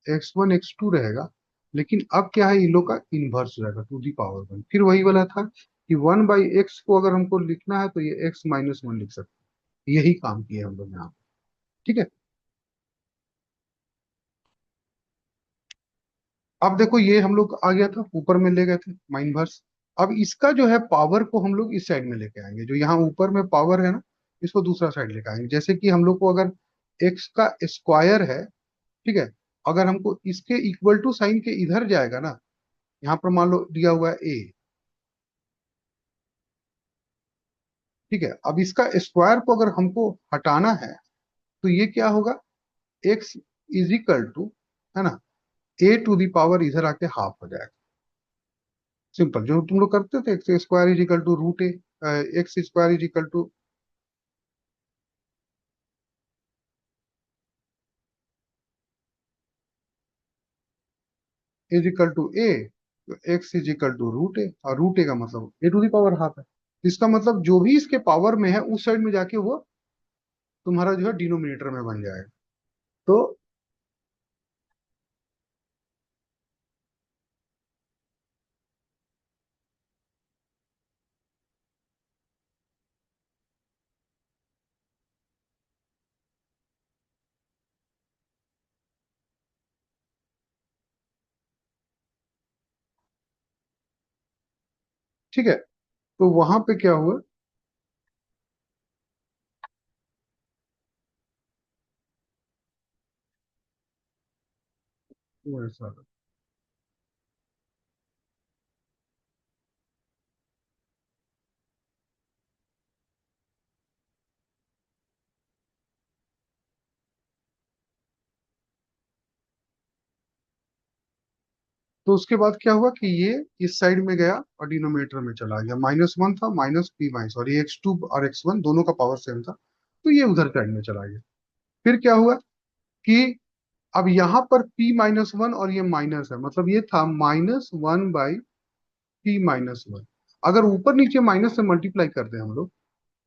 x1 x2 रहेगा, लेकिन अब क्या है, इन लोग का इन्वर्स हो जाएगा टू दी पावर 1। फिर वही वाला था कि 1/x को अगर हमको लिखना है तो ये x-1 लिख सकते हैं। यही काम किए हम लोग यहाँ पे। ठीक है, अब देखो ये हम लोग आ गया था ऊपर में ले गए थे माइनवर्स, अब इसका जो है पावर को हम लोग इस साइड में लेके आएंगे, जो यहाँ ऊपर में पावर है ना, इसको दूसरा साइड लेके आएंगे। जैसे कि हम लोग को अगर एक्स का स्क्वायर है, ठीक है, अगर हमको इसके इक्वल टू साइन के इधर जाएगा ना, यहाँ पर मान लो दिया हुआ है ए, ठीक है, अब इसका स्क्वायर को अगर हमको हटाना है तो ये क्या होगा, एक्स इज इक्वल टू, है ना, ए टू दी पावर इधर आके हाफ हो जाएगा। सिंपल, जो तुम लोग करते थे, X square is equal to root A, X square is equal to is equal to A, तो X is equal to root A, और रूट ए का मतलब A to the power half है। इसका मतलब जो भी इसके पावर में है उस साइड में जाके वो तुम्हारा जो है डिनोमिनेटर में बन जाएगा। तो ठीक है, तो वहां पे क्या हुआ, वो ऐसा, तो उसके बाद क्या हुआ कि ये इस साइड में गया और डिनोमिनेटर में चला गया, -1 था, माइनस पी माइनस, और ये x2 और x1 दोनों का पावर सेम था, तो ये उधर साइड में चला गया। फिर क्या हुआ कि अब यहाँ पर p-1 और ये माइनस है, मतलब ये था -1/p-1। अगर ऊपर नीचे माइनस से मल्टीप्लाई कर दें हम लोग,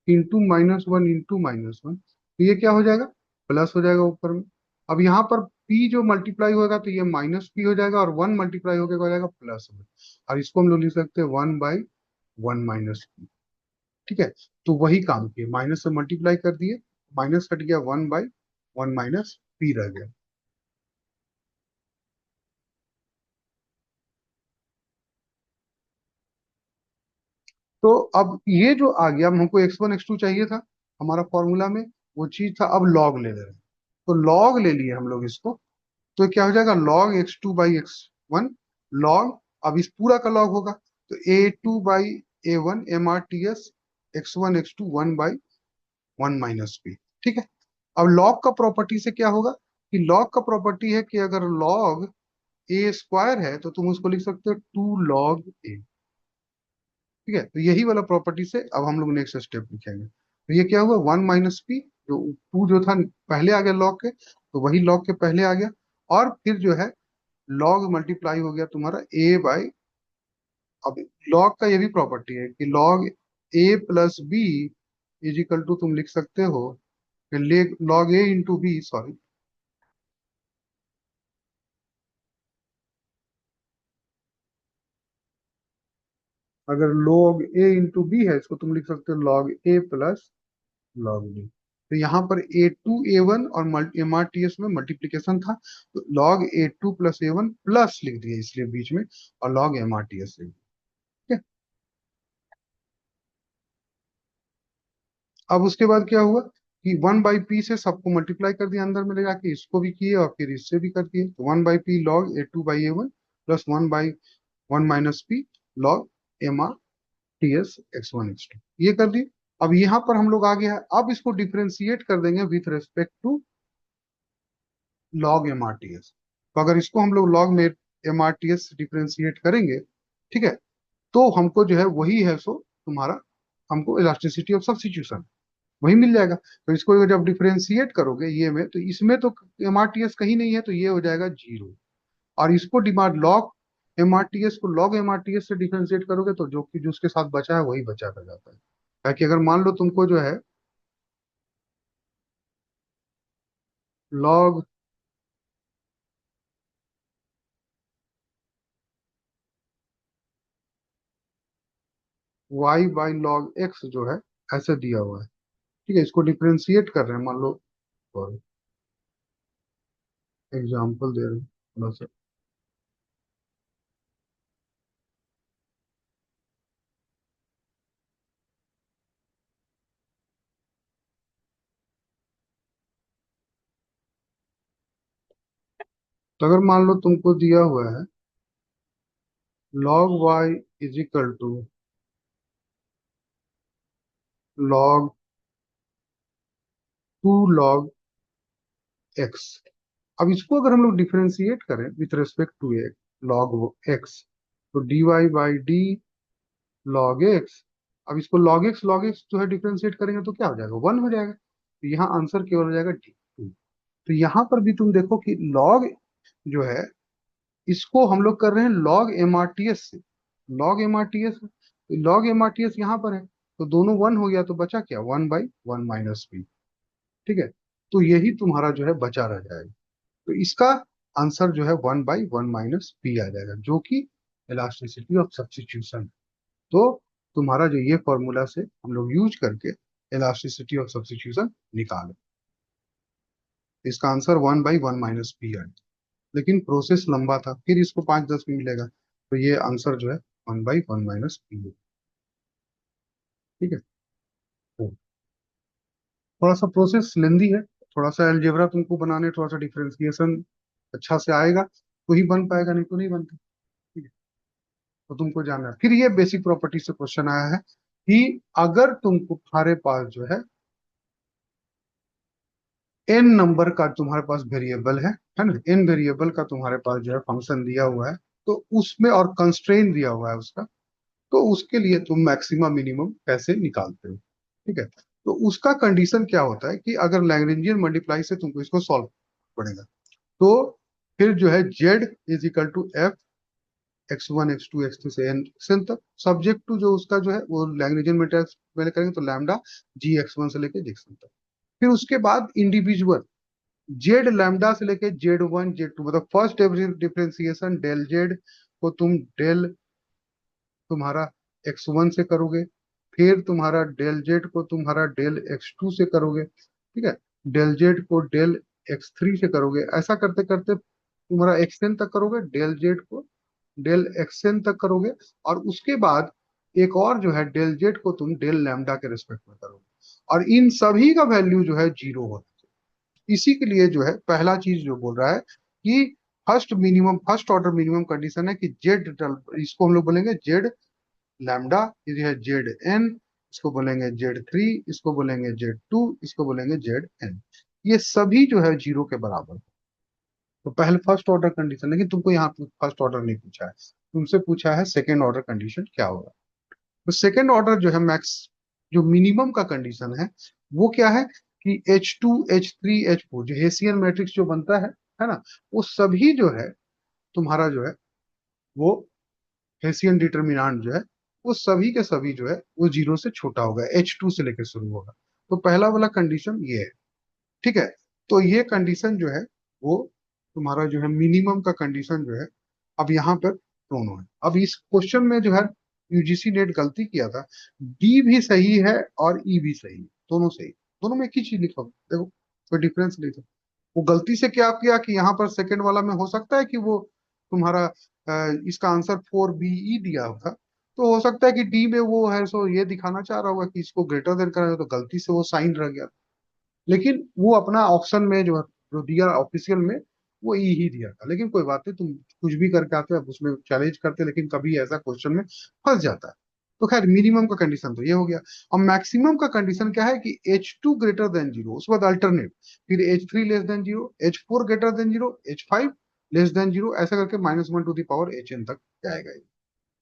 इंटू -1 इंटू -1, तो ये क्या हो जाएगा, प्लस हो जाएगा ऊपर में। अब यहाँ पर p जो मल्टीप्लाई होगा तो ये -p हो जाएगा, और 1 मल्टीप्लाई होकर हो जाएगा प्लस में, और इसको हम लोग लिख सकते हैं 1/1 - p। ठीक है, तो वही काम किए, माइनस से मल्टीप्लाई कर दिए, माइनस कट गया, 1/1 - p रह गया। तो अब ये जो आ गया, अब हमको x1 x2 चाहिए था हमारा फॉर्मूला में, वो चीज था, अब लॉग ले ले रहे हैं। तो लॉग ले लिए हम लोग इसको, तो क्या हो जाएगा, log x2/x1 लॉग, अब इस पूरा का लॉग होगा, तो a2/a1 mrts x1 x2 1/1 - p। ठीक है, अब लॉग का प्रॉपर्टी से क्या होगा कि लॉग का प्रॉपर्टी है कि अगर लॉग ए स्क्वायर है तो तुम उसको लिख सकते हो 2 log a। ठीक है, तो यही वाला प्रॉपर्टी से अब हम लोग नेक्स्ट स्टेप लिखेंगे। तो ये क्या हुआ, 1 - p, जो टू जो था पहले आ गया लॉग के, तो वही लॉग के पहले आ गया, और फिर जो है लॉग मल्टीप्लाई हो गया तुम्हारा a बाई, अब लॉग का ये भी प्रॉपर्टी है कि log a + b is equal to, तुम लिख सकते हो लॉग a × b, सॉरी, अगर log a × b है, इसको तुम लिख सकते हो log a + log b। तो यहाँ पर a2 a1 और mrts में मल्टीप्लीकेशन था, तो log a2 + a1 प्लस लिख दिया इसलिए बीच में, और log mrts लिख दिया। ठीक है, अब उसके बाद क्या हुआ कि 1/p से सबको मल्टीप्लाई कर दिया अंदर में ले जाके, इसको भी किए और फिर इससे भी कर दिए, तो 1/p log a2/a1 plus 1/1 - p log mrts x1 x2, ये कर दिए। अब यहाँ पर हम लोग आ गया है, अब इसको डिफरेंशिएट कर देंगे with respect to log mrts। तो अगर इसको हम लोग लॉग में mrts डिफरेंशिएट करेंगे, ठीक है, तो हमको जो है वही है, सो तुम्हारा हमको इलास्टिसिटी ऑफ सब्स्टिट्यूशन वही मिल जाएगा। तो इसको जब डिफरेंशिएट करोगे ये में, तो इसमें तो mrts कहीं नहीं है, तो ये हो जाएगा 0। और इसको डिमांड लॉग mrts को लॉग mrts से डिफरेंशिएट करोगे तो जो कि जो उसके साथ बचा है वही बचा रह जाता है। ताकि अगर मान लो तुमको जो है लॉग y/log x जो है ऐसे दिया हुआ है, ठीक है, इसको डिफरेंशिएट कर रहे हैं, मान लो फॉर एग्जाम्पल दे रहे हैं, थोड़ा सा तो अगर मान लो तुमको दिया हुआ है log y is equal to log 2 log x। अब इसको अगर हम लोग डिफरेंशिएट करें with respect to log x, तो dy by D log x। अब इसको log x जो है डिफरेंशिएट करेंगे तो क्या हो जाएगा, 1 हो जाएगा। तो यहाँ आंसर केवल हो जाएगा डी। तो यहाँ पर भी तुम देखो कि log जो है इसको हम लोग कर रहे हैं log MRTS से। log MRTS तो log MRTS यहाँ पर है, तो दोनों 1 हो गया, तो बचा क्या, 1/1 माइनस बी। ठीक है, तो यही तुम्हारा जो है बचा रह जाएगा। तो इसका आंसर जो है 1/1 माइनस बी आ जाएगा, जो कि इलास्टिसिटी ऑफ सब्स्टिट्यूशन। तो तुम्हारा जो ये फॉर्मूला से हम लोग यूज करके इलास्टिसिटी ऑफ सब्स्टिट्यूशन निकाले, इसका आंसर 1/1 माइनस बी आएगा। लेकिन प्रोसेस लंबा था, फिर इसको 5-10 में मिलेगा, तो ये आंसर जो है 1/1 माइनस बी है। ठीक है, तो थोड़ा सा प्रोसेस लेंदी है, थोड़ा सा अलजेब्रा तुमको बनाने, थोड़ा सा डिफरेंशिएशन अच्छा से आएगा तो ही बन पाएगा, नहीं तो नहीं बनता। ठीक है, तो तुमको जानना है। फिर ये बेसिक प्रॉपर्टी से क्वेश्चन आया है कि अगर तुमको तुम्हारे पास जो है एन नंबर का तुम्हारे पास वेरिएबल है ना, एन वेरिएबल का तुम्हारे पास जो है फंक्शन दिया हुआ है, तो उसमें और कंस्ट्रेन दिया हुआ है उसका, तो उसके लिए तुम मैक्सिमम मिनिमम कैसे निकालते हो। ठीक है, तो उसका कंडीशन क्या होता है कि अगर लैग्रेंजियन मल्टीप्लाई से तुमको इसको सॉल्व पड़ेगा, तो फिर जो है Z is equal to F x1 x2 x3 से एन तक, सब्जेक्ट टू जो उसका जो है वो लैग्रेंजियन मल्टीप्लाई पहले करेंगे तो लैम्डा जी x1 से लेके जेक्सन तक। फिर उसके बाद इंडिविजुअल जेड लैम्डा से लेके जेड 1 जेड 2, मतलब फर्स्ट डिफरेंशिएशन डेल जेड को तुम डेल तुम्हारा x1 से करोगे, फिर तुम्हारा डेल जेड को तुम्हारा डेल x2 से करोगे, ठीक है, डेल जेड को डेल x3 से करोगे, ऐसा करते करते तुम्हारा xn तक करोगे, डेल जेड को डेल xn तक करोगे, और उसके बाद एक और जो है डेल जेड को तुम डेल लैम्डा के रिस्पेक्ट में करोगे, और इन सभी का वैल्यू जो है जीरो होना चाहिए। इसी के लिए जो है पहला चीज जो बोल रहा है कि फर्स्ट ऑर्डर मिनिमम कंडीशन है कि जेड, इसको हम लोग बोलेंगे जेड लैम्डा, ये है जेड एन, इसको बोलेंगे जेड 3, इसको बोलेंगे जेड 2, इसको बोलेंगे जेड एन। ये सभी जो है जीरो के बराबर है। तो पहले फर्स्ट ऑर्डर कंडीशन, लेकिन तुमको यहाँ फर्स्ट ऑर्डर नहीं पूछा है, तुमसे पूछा है सेकेंड ऑर्डर कंडीशन क्या होगा। तो सेकेंड ऑर्डर जो है मैक्स, जो मिनिमम का कंडीशन है वो क्या है कि H2 H3 H4 जो हेसियन मैट्रिक्स जो बनता है ना, वो सभी जो है तुम्हारा जो है वो हेसियन डिटर्मिनेंट जो है वो सभी के सभी जो है वो जीरो से छोटा होगा, H2 से लेकर शुरू होगा। तो पहला वाला कंडीशन ये है। ठीक है, तो ये कंडीशन जो है वो तुम्हारा जो है मिनिमम का कंडीशन जो है अब यहाँ पर दोनों है। अब इस क्वेश्चन में जो है यूजीसी नेट गलती किया था, डी भी सही है और ई भी सही है, दोनों सही, दोनों में एक ही चीज लिखा हुआ है। देखो कोई डिफरेंस नहीं था। वो गलती से क्या किया कि यहाँ पर सेकंड वाला में हो सकता है कि वो तुम्हारा इसका आंसर 4BE दिया होगा, तो हो सकता है कि डी में वो है सो ये दिखाना चाह रहा होगा कि इसको ग्रेटर देन करना है, तो गलती से वो साइन रह गया। लेकिन वो अपना ऑप्शन में जो दिया ऑफिशियल में वो ई ही दिया था। लेकिन कोई बात नहीं, तुम कुछ भी करके आते हो, अब उसमें चैलेंज करते, लेकिन कभी ऐसा क्वेश्चन में फंस जाता है। तो खैर मिनिमम का कंडीशन तो ये हो गया। अब मैक्सिमम का कंडीशन क्या है कि H2 ग्रेटर देन जीरो, उसके बाद अल्टरनेट, फिर H3 less than zero, H4 greater than zero, H5 less than zero, ऐसा करके -1 टू द पावर HN तक जाएगा ये।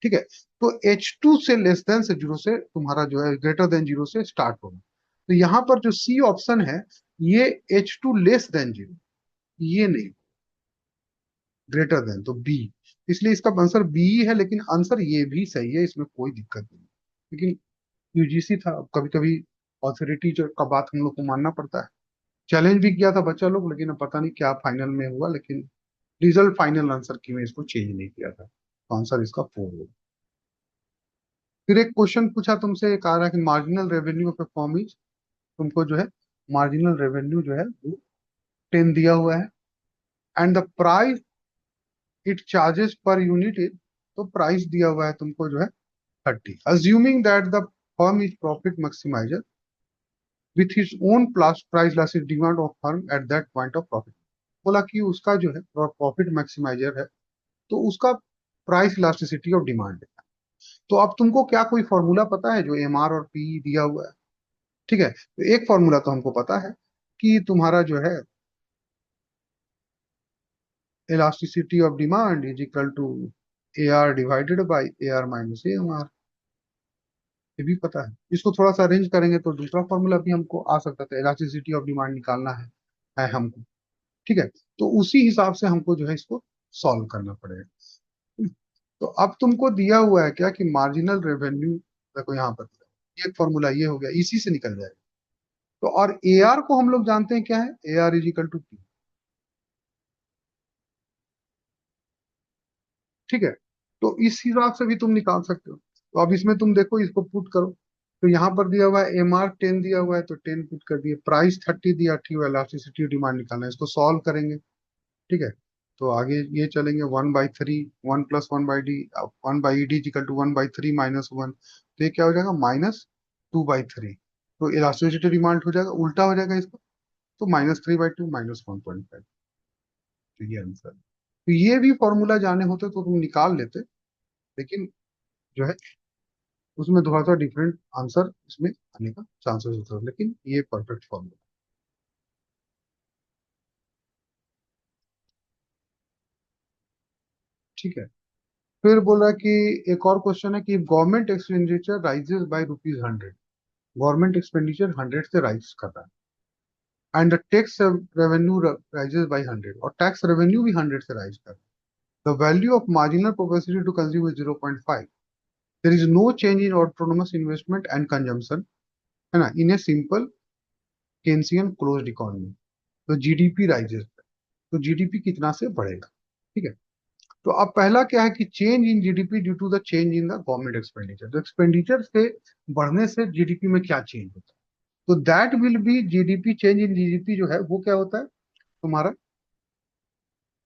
ठीक है, तो H2 से लेस देन से जीरो से तुम्हारा जो है ग्रेटर देन जीरो से स्टार्ट होगा। तो यहाँ पर जो सी ऑप्शन है ये H2 लेस देन जीरो, ये नहीं, ग्रेटर देन तो बी, इसलिए इसका आंसर बी है। लेकिन आंसर ये भी सही है, इसमें कोई दिक्कत नहीं। लेकिन यूजीसी था, कभी कभी ऑथोरिटी जो का बात हम लोग को मानना पड़ता है। चैलेंज भी किया था बच्चा लोग, लेकिन अब पता नहीं क्या फाइनल में हुआ, लेकिन रिजल्ट फाइनल आंसर की में इसको चेंज नहीं किया था, तो आंसर इसका 4 होगा। फिर एक क्वेश्चन पूछा तुमसे, एक आ रहा है कि marginal revenue of A firm is, तुमको जो है मार्जिनल रेवेन्यू जो है वो 10 दिया हुआ है, and the price it charges per unit is, तो प्राइस दिया हुआ है तुमको जो है 30, assuming that the firm is profit maximiser with his own price last demand of firm at that point of profit. बोला कि उसका जो है प्रॉफिट मैक्सिमाइजर है, तो उसका प्राइस इलास्टिसिटी ऑफ डिमांड है। तो अब तुमको क्या कोई फॉर्मूला पता है जो एमआर और पी दिया हुआ है? ठीक है, तो एक फॉर्मूला तो हमको पता है कि तुम्हारा जो है elasticity of demand is equal to A R divided by A R minus A M R. ये भी पता है। इसको थोड़ा सा अरेंज करेंगे तो दूसरा फॉर्मूला भी हमको आ सकता था, इलास्टिसिटी ऑफ डिमांड निकालना है हमको। ठीक है, तो उसी हिसाब से हमको जो है इसको सॉल्व करना पड़ेगा। तो अब तुमको दिया हुआ है क्या कि मार्जिनल रेवेन्यू, देखो यहाँ पर ये फॉर्मूला ये हो गया, इसी से निकल जाएगा। तो और ए आर को हम लोग जानते हैं क्या है, A R is equal to P. ठीक है, तो इस हिसाब से भी तुम निकाल सकते हो। तो अब इसमें तुम देखो, इसको पुट करो। तो यहाँ पर दिया हुआ है एम आर 10 दिया हुआ है, तो 10 पुट कर दिए, प्राइस 30 दिया, ठीक है, इलास्टिसिटी डिमांड निकालना है, इसको सॉल्व करेंगे। ठीक है, तो आगे ये चलेंगे 1/3, 1 + 1/d, 1/d इक्वल टू 1/3 -1, तो ये क्या हो जाएगा, -2/3। तो इलास्टिसिटी डिमांड हो जाएगा, उल्टा हो जाएगा इसको, तो -3/2 -1.5। तो ये आंसर। तो ये भी फॉर्मूला जाने होते तो तुम निकाल लेते, लेकिन जो है उसमें थोड़ा सा डिफरेंट आंसर इसमें आने का चांसेस होता है, लेकिन ये परफेक्ट फॉर्मूला। ठीक है, फिर बोल रहा है कि एक और क्वेश्चन है कि government expenditure rises by ₹100, government expenditure 100 से राइज कर रहा है, and the tax revenue rises by 100, और टैक्स रेवेन्यू भी 100 से राइज कर रहा है। The value of marginal propensity to consume is 0.5। There is no change in autonomous investment and consumption, है ना, in a simple Keynesian closed economy. तो GDP rises, तो जीडीपी कितना से बढ़ेगा? ठीक है, तो अब पहला क्या है कि change in GDP due to the change in the government expenditure, तो एक्सपेंडिचर से बढ़ने से जीडीपी में क्या चेंज होता है? तो that will be GDP, change in GDP जो है वो क्या होता है तुम्हारा,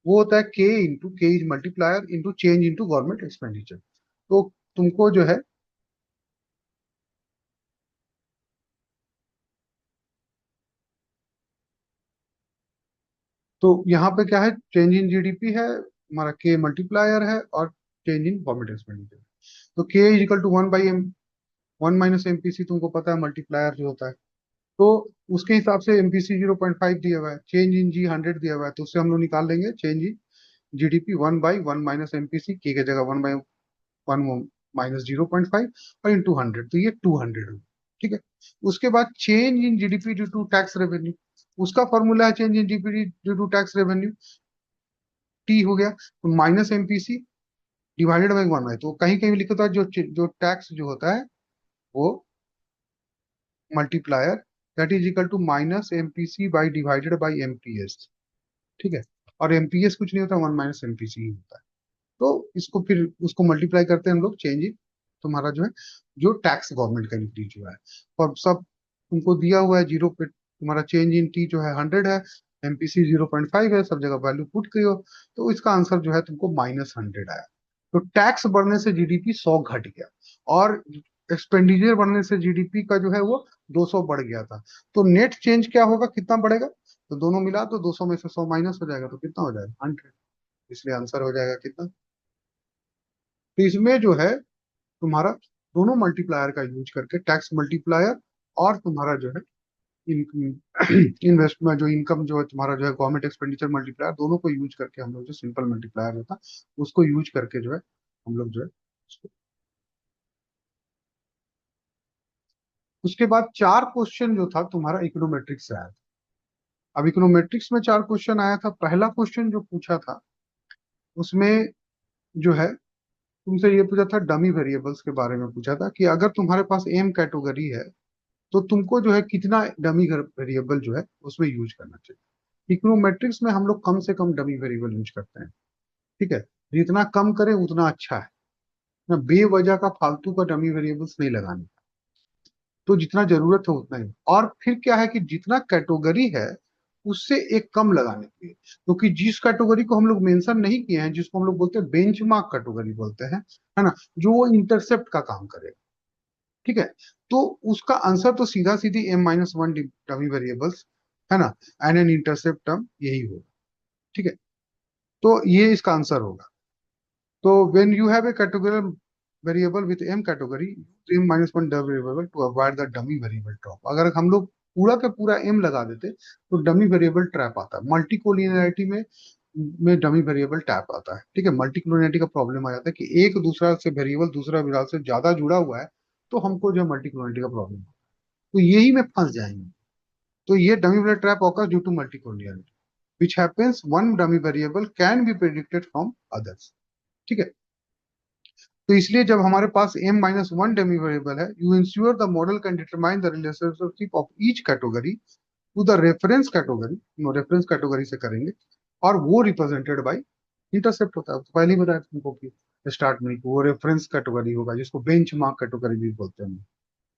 वो होता है के is multiplier into change into government expenditure. तो तुमको जो है, तो यहाँ पे क्या है, चेंज इन जीडीपी है, हमारा के मल्टीप्लायर है, और चेंज इन गवर्नमेंट एक्सपेंडिचर। तो के is equal to 1/m, 1 - MPC तुमको पता है मल्टीप्लायर जो होता है। तो उसके हिसाब से एमपीसी 0.5 दिया हुआ है, चेंज इन जी 100 दिया हुआ है, तो उससे हम लोग निकाल लेंगे चेंज इन जीडीपी 1/1 - एमपीसी, के जगह 1/1 -0.5 और इंटू 100, तो ये 200 हो। ठीक है, उसके बाद change in GDP due to tax revenue, उसका फॉर्मूला है change in GDP due to tax revenue, T हो गया, तो -एमपीसी डिवाइडेड बाई 1 है, तो कहीं कहीं लिखा था जो जो टैक्स जो होता है वो multiplier, that is equal to -MPC by divided by MPS. ठीक है, और एमपीएस कुछ नहीं होता, 1 - एमपीसी ही होता है। तो इसको फिर उसको मल्टीप्लाई करते हैं हम लोग, चेंज इन तुम्हारा जो है, जो टैक्स गवर्नमेंट का इंक्रीज हुआ है, और सब तुमको दिया हुआ है जीरो पे, तुम्हारा चेंज इन टी जो है 100 है, एमपीसी 0.5 है, सब जगह वैल्यू पुट करो, तो इसका आंसर जो है तुमको -100 आया। तो टैक्स बढ़ने से जीडीपी 100 घट गया, और एक्सपेंडिचर बढ़ने से जीडीपी का जो है वो 200 बढ़ गया था। तो नेट चेंज क्या होगा, कितना बढ़ेगा? तो दोनों मिला तो 200 में से 100 माइनस हो जाएगा, तो कितना हो जाएगा, 100। इसलिए आंसर हो जाएगा कितना? तो इसमें जो है तुम्हारा दोनों मल्टीप्लायर का यूज करके, टैक्स मल्टीप्लायर और तुम्हारा जो है इन्वेस्टमेंट जो इनकम जो है तुम्हारा जो है गवर्नमेंट एक्सपेंडिचर मल्टीप्लायर, दोनों को यूज करके हम लोग जो सिंपल मल्टीप्लायर होता उसको यूज करके जो है हम लोग जो है उसके बाद 4 क्वेश्चन जो था तुम्हारा इकोनोमेट्रिक्स से आया था। अब इकोनोमेट्रिक्स में 4 क्वेश्चन आया था। पहला क्वेश्चन जो पूछा था उसमें जो है तुमसे ये पूछा था, डमी वेरिएबल्स के बारे में पूछा था कि अगर तुम्हारे पास एम कैटेगरी है तो तुमको जो है कितना डमी वेरिएबल जो है उसमें यूज करना चाहिए। इकोनोमेट्रिक्स में हम लोग कम से कम डमी वेरिएबल यूज करते हैं। ठीक है, जितना कम करें उतना अच्छा है ना, बेवजह का फालतू का डमी वेरिएबल्स नहीं लगाने। तो जितना जरूरत है उतना ही, और फिर क्या है कि जितना कैटेगरी है उससे एक कम लगाने के लिए, क्योंकि जिस कैटेगरी को हम लोग मेंशन नहीं किए हैं, जिसको हम लोग बोलते हैं बेंचमार्क कैटेगरी बोलते हैं, है ना, जो वो इंटरसेप्ट का काम करे। ठीक है, तो उसका आंसर तो सीधा सीधी M-1 डमी वेरिएबल्स, है ना, एंड एन इंटरसेप्ट टर्म यही होगा। ठीक है, तो ये इसका आंसर होगा। तो when you have a categorical variable with m category, use m minus one dummy variable to avoid the dummy variable drop। अगर हम लोग पूरा का पूरा m लगा देते तो डमी वेरिएबल ट्रैप आता है। मल्टी कोलिनियरिटी में डमी वेरिएबल ट्रैप आता है। ठीक है, मल्टी कोलिनियरिटी का प्रॉब्लम आ जाता है कि एक दूसरा से वेरिएबल दूसरा वेरिएबल से ज्यादा जुड़ा हुआ है, तो हमको जो मल्टी कोलिनियरिटी का प्रॉब्लम, तो यही में फंस जाएंगे। तो ये dummy variable trap occurs due to multicollinearity which happens one dummy variable can be predicted from others। ठीक है, तो इसलिए जब हमारे पास m minus one dummy variable है, you ensure the model can determine the relationship of each category to the reference category. Reference category से करेंगे, और वो रिप्रेजेंटेड बाय इंटरसेप्ट होता है। तो पहले ही बताया तुमको कि स्टार्ट में कि वो रेफरेंस कैटेगरी होगा, जिसको बेंच मार्क कैटेगरी भी बोलते हैं।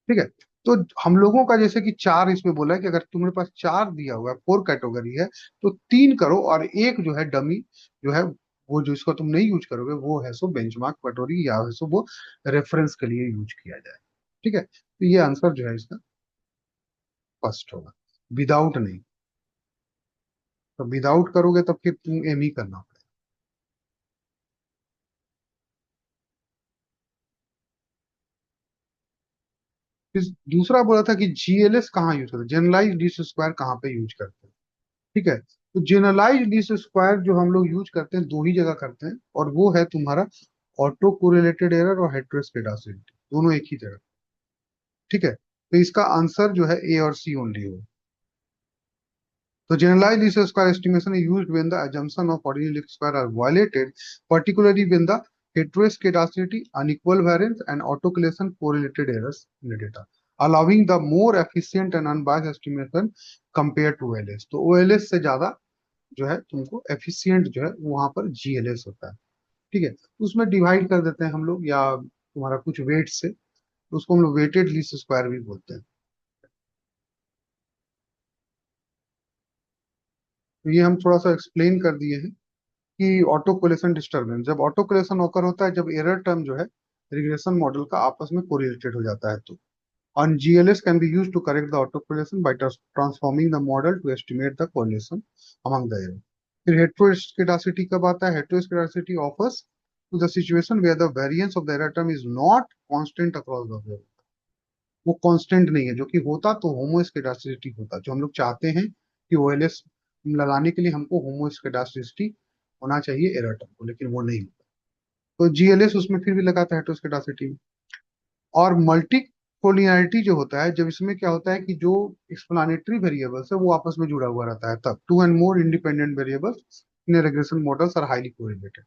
ठीक है, तो हम लोगों का जैसे कि चार इसमें बोला है कि अगर तुम्हारे पास चार दिया हुआ है, फोर कैटेगरी है, तो तीन करो और एक जो है डमी जो है, वो जो इसको तुम नहीं यूज करोगे वो है सो बेंचमार्क कैटेगरी, या है सो वो रेफरेंस के लिए यूज किया जाए। ठीक है, तो ये आंसर जो है इसका फर्स्ट होगा, विदाउट नहीं। तो विदाउट करोगे तब फिर तुम एम ही करना पड़ेगा। फिर दूसरा बोला था कि जीएलएस कहाँ यूज करते हैं, जनरलाइज लीस्ट स्क्वायर कहाँ पे यूज करते हैं। ठीक है, तो जनरलाइज लीस्ट स्क्वायर जो हम लोग यूज करते हैं दो ही जगह करते हैं, और वो है तुम्हारा ऑटो कोरिलेटेड एरर और हेट्रोस्केडासिटी, दोनों एक ही जगह। ठीक है, तो इसका आंसर जो है ए और सी ओनली हो। तो generalized least square estimation is used when the assumption of ordinary least square are violated, particularly when the heteroscedasticity, unequal variance, and autocorrelation correlated errors in the data, allowing the more efficient and unbiased estimation compared to OLS। तो OLS से ज्यादा जो है तुमको efficient जो है वहां पर जीएलएस होता है। ठीक है, तो उसमें डिवाइड कर देते हैं हम लोग, या तुम्हारा कुछ वेट से, तो उसको हम लोग वेटेड लीस्ट स्क्वायर भी बोलते हैं। तो ये हम थोड़ा सा एक्सप्लेन कर दिए हैं कि ऑटो कोलेशन डिस्टर्बेंस, जब ऑटो कोलेशन ऑकर होता है, जब एरर टर्म जो है रिग्रेशन मॉडल का आपस में कोरिलेटेड हो जाता है, तो on GLS can be used to correct the autocorrelation by transforming the model to estimate the correlation among the error। फिर heteroscedasticity कब आता है, heteroscedasticity offers to the situation where the variance of the error term is not constant across the variable। वो constant नहीं है, जो कि होता तो होमोस्केडास्टिसिटी होता, जो हम लोग चाहते हैं कि ओएलएस लगाने के लिए हमको होमोस्केडास्टिसिटी होना चाहिए एरर टर्म को, लेकिन वो नहीं होता। तो जीएलएस उसमें फिर भी लगाता है हेट्रोस्केडासिटी। और मल्टी कोलिनियरिटी जो होता है, जब इसमें क्या होता है कि जो एक्सप्लानेटरी वेरिएबल्स है वो आपस में जुड़ा हुआ रहता है, तब two and more independent variables in regression models are highly correlated,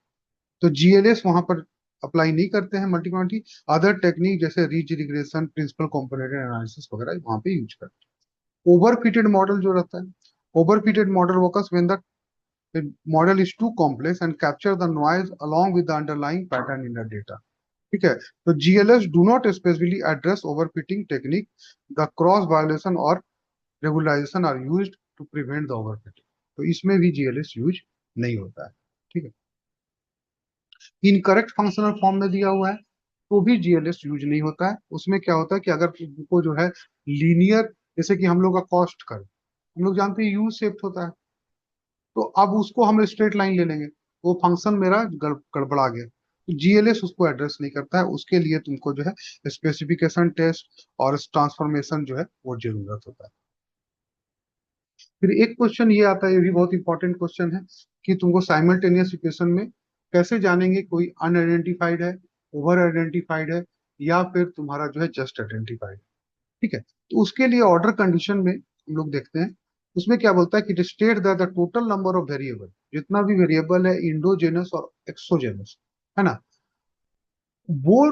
तो जीएलएस वहां पर अप्लाई नहीं करते हैं मल्टी क्वांटिटी। अदर टेक्निक जैसे ridge regression, principal component analysis वगैरह वहां पे यूज करते हैं। ओवरफिटेड मॉडल जो रहता है, overfitted model works when the model is too complex and capture the noise along with the underlying pattern in the data. ठीक है, तो GLS do not specifically address overfitting technique, the cross validation or regularization are used to prevent the overfitting. तो इसमें भी GLS use नहीं होता है। ठीक है, इनकरेक्ट फंक्शनल फॉर्म में दिया हुआ है तो भी जीएलएस यूज नहीं होता है। उसमें क्या होता है कि अगर तुमको जो है लीनियर, जैसे कि हम लोग का कॉस्ट कर्व, हम लोग जानते हैं यू शेप्ड होता है, तो अब उसको हम स्ट्रेट लाइन ले लेंगे, वो फंक्शन मेरा गड़बड़ा गया। तो जीएलएस उसको एड्रेस नहीं करता है, उसके लिए तुमको जो है स्पेसिफिकेशन टेस्ट और ट्रांसफॉर्मेशन जो है वो जरूरत होता है। फिर एक क्वेश्चन ये आता है, ये भी बहुत इंपॉर्टेंट क्वेश्चन है, कि तुमको साइमल्टेनियस इक्वेशन में कैसे जानेंगे कोई अनआइडेंटिफाइड है, ओवर आइडेंटिफाइड है, या फिर तुम्हारा जो है जस्ट आइडेंटिफाइड। ठीक है, तो उसके लिए ऑर्डर कंडीशन में हम लोग देखते हैं, उसमें क्या बोलता है कि state the total number of variable, जितना भी वेरिएबल है इंडोजेनस और एक्सोजेनस, है ना, वो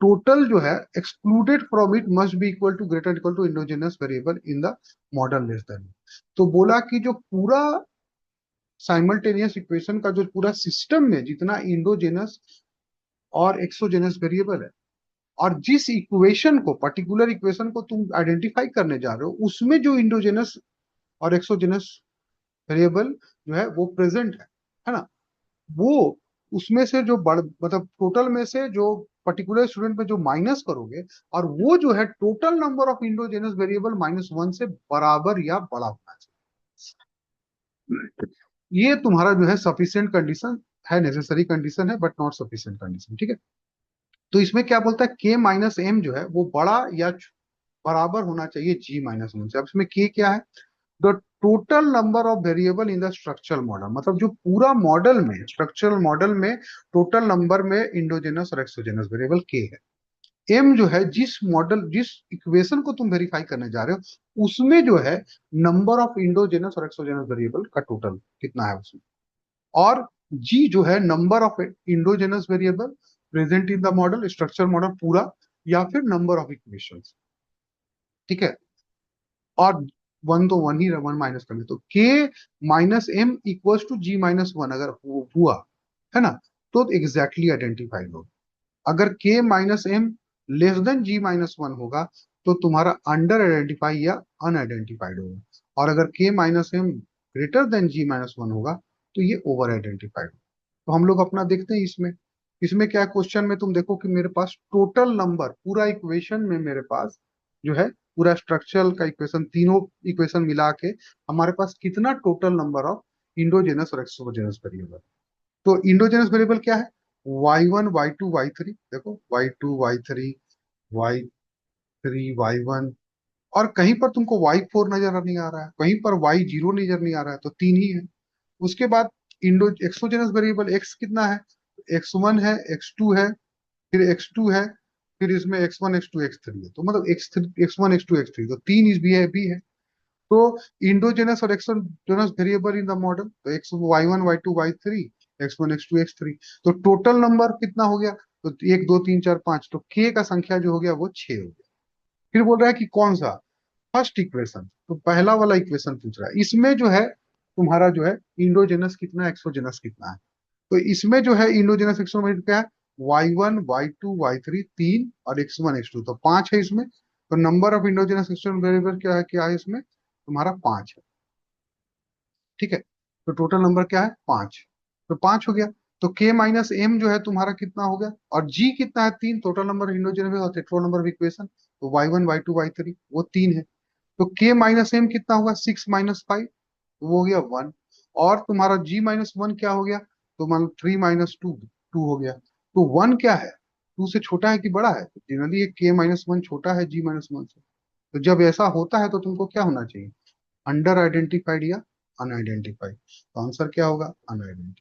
टोटल जो है excluded from it must be equal to greater equal to endogenous variable in the model less than. तो बोला कि जो पूरा साइमल्टेनियस इक्वेशन का जो पूरा सिस्टम में जितना इंडोजेनस और एक्सोजेनस वेरिएबल है, और जिस इक्वेशन को, पर्टिकुलर इक्वेशन को तुम आइडेंटिफाई करने जा रहे हो, उसमें जो इंडोजेनस और एक्सोजेनस वेरिएबल जो है वो प्रेजेंट है ना, वो उसमें से जो बड़ मतलब टोटल में से जो पर्टिकुलर स्टूडेंट में जो माइनस करोगे, और वो जो है total number of endogenous variable minus one से बराबर या बड़ा होना चाहिए। ये तुम्हारा जो है सफिशिएंट कंडीशन है, नेसेसरी कंडीशन है बट नॉट सफिशिएंट कंडीशन, ठीक है। तो इसमें क्या बोलता है, के माइनस एम जो है वो बड़ा या बराबर होना चाहिए जी माइनस वन से। अब इसमें के क्या है, the total number of variable in the structural model, मतलब जो पूरा मॉडल में, स्ट्रक्चरल मॉडल में टोटल नंबर में इंडोजेनस और एक्सोजेनस वेरिएबल के है। एम जो है जिस मॉडल, जिस इक्वेशन को तुम वेरीफाई करने जा रहे हो उसमें जो है नंबर ऑफ इंडोजेनस और एक्सोजेनस वेरिएबल का टोटल कितना है उसमें। और जी जो है number of endogenous variable present in the model, structure model पूरा, या फिर नंबर ऑफ इक्वेशंस, ठीक है। और वन तो वन ही, वन माइनस कर ले तो K minus M equals to G minus one अगर हुआ है ना, तो एग्जैक्टली आइडेंटिफाइड होगा। अगर के माइनस एम लेस देन जी माइनस वन होगा तो तुम्हारा अंडर आइडेंटिफाई या अनआइडेंटिफाइड होगा। और अगर के माइनस एम ग्रेटर देन जी माइनस वन होगा तो ये ओवर आइडेंटिफाइड। तो हम लोग अपना देखते हैं इसमें। इसमें क्या क्वेश्चन में तुम देखो कि मेरे पास टोटल नंबर पूरा इक्वेशन में मेरे पास जो है, पूरा स्ट्रक्चरल का इक्वेशन, तीनों इक्वेशन मिला के हमारे पास कितना टोटल नंबर ऑफ इंडोजेनस और एक्सोजेनस वेरिएबल। तो इंडोजेनस वेरिएबल क्या है, Y one Y two Y three, देखो Y two Y three Y three Y one. और कहीं पर तुमको वाई फोर नजर नहीं आ रहा है, कहीं पर वाई जीरो नजर नहीं आ रहा है, तो तीन ही है। उसके बाद इंडो एक्सोजेनस वेरिएबल एक्स कितना है, एक्स वन है, एक्स टू है, फिर एक्स टू है, फिर इसमें X one X two X three है, तो मतलब X three, X one X two X three, तो तीन इस भी है। तो इंडोजेनस और exogenous variable in the model, तो X Y one Y two Y three, X one X two X three. तो टोटल नंबर कितना हो गया, तो एक दो तीन चार पांच, तो के का संख्या जो हो गया वो छह हो गया। फिर बोल रहा है कि कौन सा, फर्स्ट इक्वेशन, तो पहला वाला इक्वेशन पूछ रहा है। इसमें जो है तुम्हारा जो है इंडोजेनस कितना है, एक्सोजेनस कितना है। तो इसमें जो है इंडोजेनस एक्सोजेनस क्या है, Y one Y two Y three तीन, और एक्स वन एक्स टू, तो पांच है इसमें। तो number of endogenous exogenous variable क्या है इसमें, तुम्हारा पांच है, ठीक है। तो टोटल नंबर क्या है, पांच। तो पांच हो गया। तो के माइनस एम जो है तुम्हारा कितना हो गया, और जी कितना है, तीन, टोटल नंबर इंडोजेनस और टोटल नंबर ऑफ इक्वेशन, तो Y one Y two Y three वो तीन है। तो के माइनस एम कितना होगा, सिक्स माइनस फाइव, वो हो गया वन। और तुम्हारा जी माइनस वन क्या हो गया, तो मान थ्री माइनस टू, टू हो गया। तो वन क्या है, टू से छोटा है कि बड़ा है, तो जनरली ये के माइनस वन छोटा है जी माइनस वन से। तो जब ऐसा होता है तो तुमको क्या होना चाहिए, अंडर आइडेंटिफाइड या अनआइडेंटिफाइड। तो आंसर क्या होगा, अनआइडेंटिफाइड।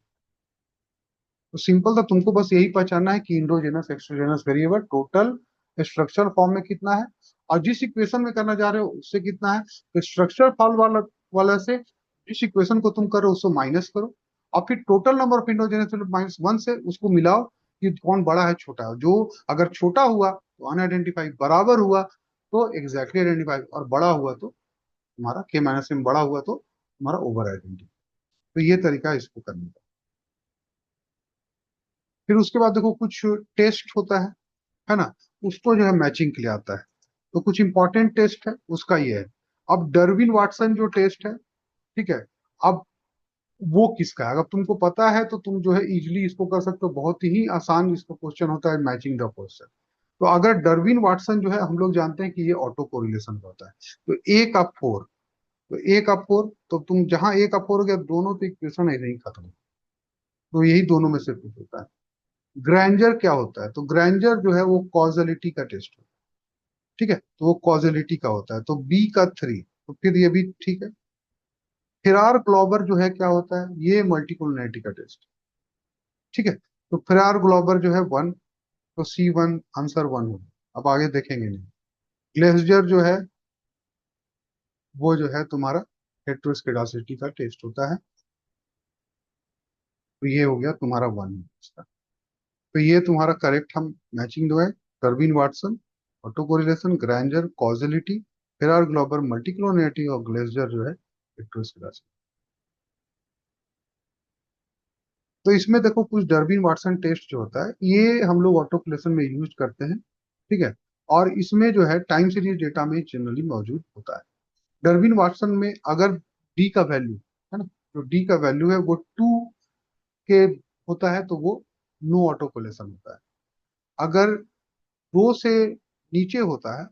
तो सिंपल था, तुमको बस यही पहचानना है कि endogenous exogenous variable total structure form में कितना है, और जिस इक्वेशन में करना चाह रहे हो उससे कितना है। तो स्ट्रक्चर फॉर्म वाला वाला से जिस इक्वेशन को तुम करो उसको माइनस करो, और फिर total number of endogenous minus one से उसको मिलाओ कि कौन बड़ा है छोटा है। जो अगर छोटा हुआ तो अनआइडेंटिफाइड, बराबर हुआ तो एग्जैक्टली आइडेंटिफाइड, और बड़ा हुआ तो तुम्हारा के माइनस में बड़ा हुआ तो तुम्हारा ओवर आइडेंटिफाइड। तो ये तरीका है इसको करने का। फिर उसके बाद देखो कुछ टेस्ट होता है ना, उसको जो है मैचिंग के लिए आता है। तो कुछ इंपॉर्टेंट टेस्ट है उसका ये है। अब डरविन वाटसन जो टेस्ट है, ठीक है। अब वो किसका है, अगर तुमको पता है तो तुम जो है इजिली इसको कर सकते हो, बहुत ही आसान इसको क्वेश्चन होता है, मैचिंग द क्वेश्चन। तो अगर डरविन वाटसन जो है, हम लोग जानते हैं कि ये ऑटो कोरिलेशन का होता है। तो ए का फोर, तो ए का फोर, तो तुम जहां ए का फोर हो गया दोनों तो इक्वेशन ऐसे ही खत्म। तो यही दोनों में से कुछ होता है। ग्रैंजर क्या होता है, तो ग्रैंजर जो है वो कॉजलिटी का टेस्ट है, ठीक है। तो वो कॉजलिटी का होता है, तो बी का थ्री, तो फिर ये भी ठीक है। फिरार ग्लोबर जो है क्या होता है, ये मल्टीकोलिनिटी का टेस्ट, ठीक है। तो फिरार ग्लोबर जो है वन, तो सी वन आंसर वन होगा, अब आगे देखेंगे नहीं। ग्लेसर जो है वो जो है तुम्हारा हेट्रोस्केडासिटी का टेस्ट होता है, तो ये हो गया तुम्हारा वन। तो ये तुम्हारा करेक्ट हम मैचिंग जो है, turbine Watson, auto correlation, ग्रैंजर कॉजिलिटी, फेरार Glauber मल्टीक्लोनिटी, और ग्लेसर जो है स्पेक्ट्रोस्कोपी। तो इसमें देखो कुछ डर्बिन वाटसन टेस्ट जो होता है ये हम लोग ऑटो कोरिलेशन में यूज करते हैं, ठीक है। और इसमें जो है टाइम सीरीज डेटा में जनरली मौजूद होता है। डर्बिन वाटसन में अगर डी का वैल्यू है ना, जो डी का वैल्यू है वो टू के होता है तो वो नो ऑटो कोरिलेशन होता है। अगर दो से नीचे होता है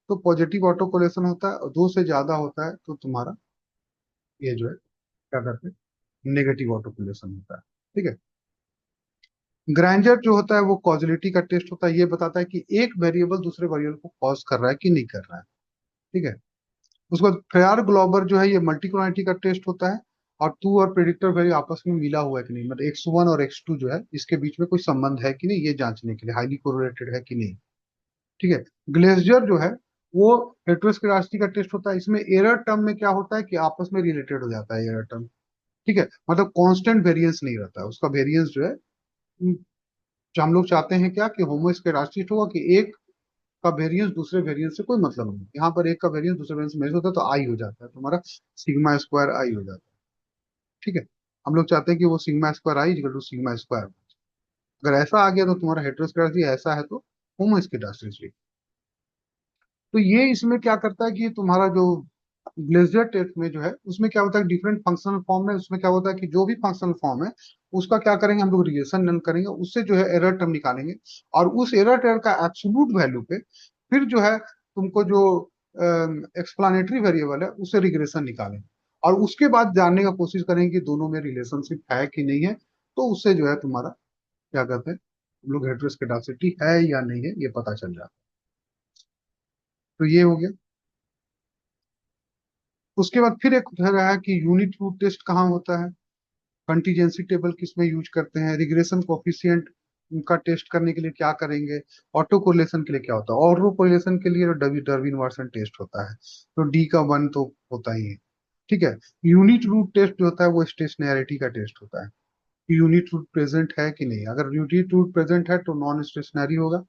तो पॉजिटिव ऑटो कोरिलेशन होता है, और दो से ज्यादा होता है तो तुम्हारा ये जो है क्या करते हैं, नेगेटिव ऑटोकोरिलेशन होता है। ठीक है। ग्राइंजर जो होता है वो कॉजिलिटी का टेस्ट होता है, ये बताता है कि एक वेरिएबल दूसरे वेरिएबल को कॉज कर रहा है कि नहीं कर रहा है। ठीक है। उसके बाद फेयर ग्लोबर जो है ये मल्टीक्रोमेटिक का टेस्ट होता है, और टू और प्रेडिक्टर वैल्यू आपस में मिला हुआ है कि नहीं, मतलब x1 और x2 जो है इसके बीच में कोई संबंध है कि नहीं, ये जांचने के लिए हाईली कोरिलेटेड है कि नहीं। ठीक है। ग्लेजियर जो है वो हेटेरोस्केडास्टी का टेस्ट होता है, इसमें एरर टर्म में क्या होता है कि आपस में रिलेटेड हो जाता है एरर टर्म। ठीक है, मतलब कांस्टेंट वेरिएंस नहीं रहता है उसका, वेरिएंस जो है जो हम लोग चाहते हैं क्या कि होमोस्केडास्टिक होगा कि एक का वेरिएंस दूसरे वेरिएंस से कोई मतलब नहीं, यहाँ पर एक का वेरिएंस दूसरे वेरिएंस से मेजर होता है तो आई हो जाता है तुम्हारा, सिग्मा स्क्वायर आई हो जाता है। ठीक है। हम लोग चाहते हैं कि वो sigma square I equal to sigma square, अगर ऐसा आ गया तो तुम्हारा हेटेरोस्केडास्टिक, ऐसा है तो होमोस्केडास्टिक। तो ये इसमें क्या करता है कि तुम्हारा जो ग्लेजियर टेस्ट में जो है उसमें क्या होता है, डिफरेंट फंक्शनल फॉर्म में उसमें क्या होता है कि जो भी फंक्शनल फॉर्म है उसका क्या करेंगे हम लोग, रिलेशन नल करेंगे, उससे जो है एरर टर्म निकालेंगे, और उस एरर टर्म का एब्सोल्यूट वैल्यू पे फिर जो है तुमको जो एक्सप्लानेटरी वेरिएबल है उससे रिग्रेशन निकालेंगे, और उसके बाद जानने का कोशिश करेंगे कि दोनों में रिलेशनशिप है कि नहीं है, तो उससे जो है तुम्हारा क्या कहते हैं हम लोग हेटेरोस्केडासिटी है या नहीं है ये पता चल जाता है। तो ये हो गया। उसके बाद फिर एक रहा है कि यूनिट रूट टेस्ट कहाँ होता है, कंटीजेंसी टेबल किस में यूज करते हैं, रिग्रेशन कोफिशिएंट का टेस्ट करने के लिए क्या करेंगे, ऑटो कोरिलेशन के लिए क्या होता है, ऑटो कोरिलेशन के लिए डर्विन वाटसन टेस्ट होता है, तो डी का वन तो होता ही है। ठीक है। यूनिट रूट टेस्ट जो होता है वो स्टेशनैरिटी का टेस्ट होता है, कि यूनिट रूट प्रेजेंट है कि नहीं, अगर यूनिट रूट प्रेजेंट है तो नॉन स्टेशनरी होगा।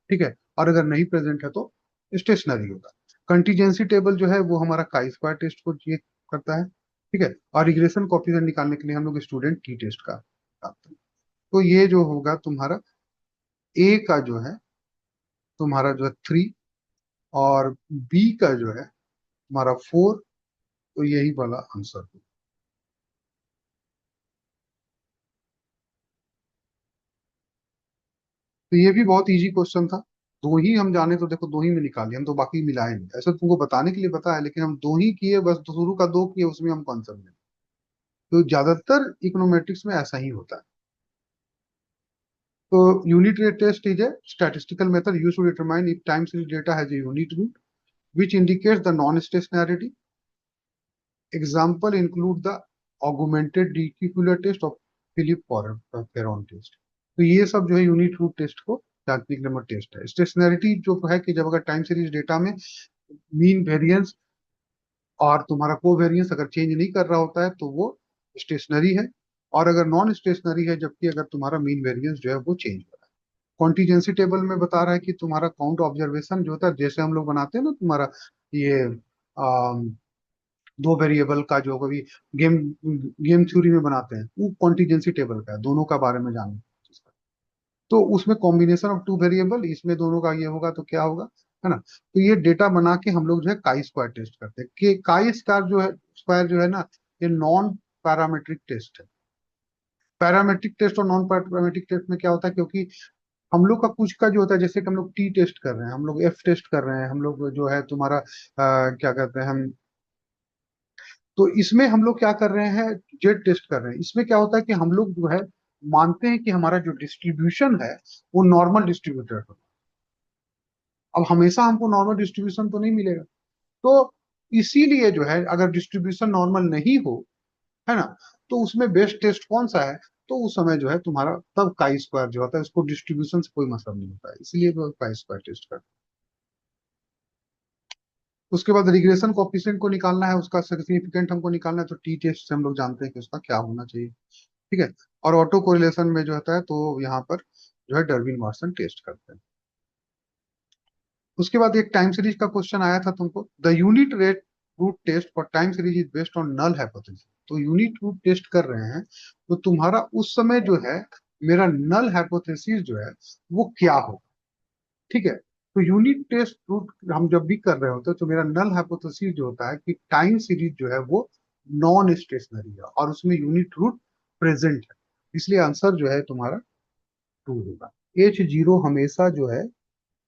ठीक है। और अगर नहीं प्रेजेंट है तो स्टेशनरी होगा। कंटीजेंसी टेबल जो है वो हमारा काई स्क्वायर टेस्ट को ये करता है। ठीक है। और रिग्रेशन कोएफिशिएंट निकालने के लिए हम लोग स्टूडेंट टी टेस्ट का करते हैं। तो ये जो होगा तुम्हारा ए का जो है तुम्हारा जो है 3, और बी का जो है तुम्हारा 4, तो यही वाला आंसर होगा। तो ये भी बहुत इजी क्वेश्चन था, दो ही हम जाने तो देखो दो ही में निकाले, हम तो बाकी मिलाए नहीं, ऐसा तुमको बताने के लिए बताया लेकिन हम दो ही किए बस, शुरू का दो किए उसमें हम आंसर मिले। तो ज्यादातर इकोनोमेट्रिक्स में ऐसा ही होता है। तो unit rate test is a statistical method used to determine if time series data has a unit root which indicates the non-stationarity. Example include the augmented reticular test of Philip Perron test. तो ये सब जो है unit root test को जांचने के लिए test है। स्टेशनैरिटी जो है कि जब अगर टाइम सीरीज डेटा में मीन वेरिएंस और तुम्हारा कोवेरिएंस अगर चेंज नहीं कर रहा होता है तो वो स्टेशनरी है, और अगर नॉन स्टेशनरी है जबकि अगर तुम्हारा मीन वेरिएंस जो है वो चेंज हो रहा है। कॉन्टीजेंसी टेबल में बता रहा है कि तुम्हारा काउंट ऑब्जर्वेशन जो होता है, जैसे हम लोग बनाते हैं ना तुम्हारा ये दो वेरिएबल का जो कभी गेम गेम थ्योरी में बनाते हैं, वो कॉन्टीजेंसी टेबल का है, दोनों का बारे में जानना। तो उसमें कॉम्बिनेशन ऑफ टू वेरिएबल, इसमें दोनों का ये होगा तो क्या होगा, है ना। तो ये डेटा बना के हम लोग जो है काई स्क्वायर टेस्ट करते हैं, कि काई स्क्वायर जो है ना ये नॉन पैरामेट्रिक टेस्ट है। पैरामेट्रिक टेस्ट और नॉन पैरामेट्रिक टेस्ट में क्या होता है, क्योंकि हम लोग का कुछ का जो होता है, जैसे कि हम लोग टी टेस्ट कर रहे हैं, हम लोग एफ टेस्ट कर रहे हैं, हम लोग जो है तुम्हारा क्या कहते हैं हम, तो इसमें हम लोग क्या कर रहे हैं, जेड टेस्ट कर रहे हैं। इसमें क्या होता है कि हम लोग जो है मानते हैं कि हमारा जो डिस्ट्रीब्यूशन है वो नॉर्मल डिस्ट्रीब्यूटेड हो। अब हमेशा हमको नॉर्मल डिस्ट्रीब्यूशन तो नहीं मिलेगा, तो इसीलिए जो है अगर डिस्ट्रीब्यूशन नॉर्मल नहीं हो, है ना, तो उसमें बेस्ट टेस्ट कौन सा है, तो उस समय जो है तुम्हारा तब काई स्क्वायर जो होता है, उसको डिस्ट्रीब्यूशन से कोई मतलब नहीं होता है, इसलिए वो काई स्क्वायर टेस्ट करते हैं। उसके बाद रिग्रेशन कोएफिशिएंट को निकालना है, उसका सिग्निफिकेंट हमको निकालना है, तो टी टेस्ट से हम लोग जानते हैं कि उसका क्या होना चाहिए। ठीक है। और ऑटो कोरिलेशन में जो होता है तो यहाँ पर जो है डर्विन वाटसन टेस्ट करते हैं। उसके बाद एक टाइम सीरीज का क्वेश्चन आया था तुमको, the unit rate root test for time series is based on null hypothesis. तो यूनिट रूट टेस्ट कर रहे हैं तो तुम्हारा उस समय जो है मेरा नल हाइपोथेसिस जो है वो क्या हो। ठीक है। तो यूनिट टेस्ट रूट हम जब भी कर रहे होते हैं तो मेरा नल हाइपोथेसिस जो होता है कि टाइम सीरीज जो है वो नॉन स्टेशनरी है और उसमें यूनिट रूट प्रेजेंट है, इसलिए आंसर जो है तुम्हारा 2 होगा। H0 हमेशा जो है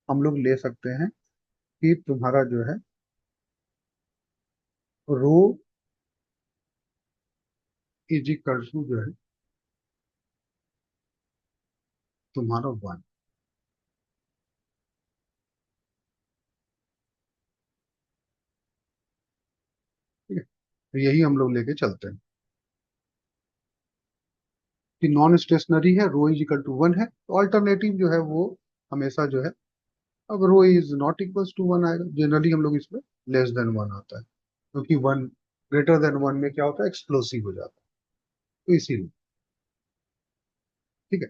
हम लोग ले सकते हैं कि तुम्हारा जो है रो इज इक्वल टू जो है तुम्हारा वन। ठीक है, तो यही हम लोग लेके चलते हैं कि नॉन स्टेशनरी है, रो इज इक्वल टू वन है, तो अल्टरनेटिव जो है वो हमेशा जो है, अब rho is not equal to one आएगा, जनरली हम लोग इसमें लेस देन वन आता है, क्योंकि वन ग्रेटर देन वन में क्या होता है, एक्सप्लोसिव हो जाता है, तो इसीलिए। ठीक है,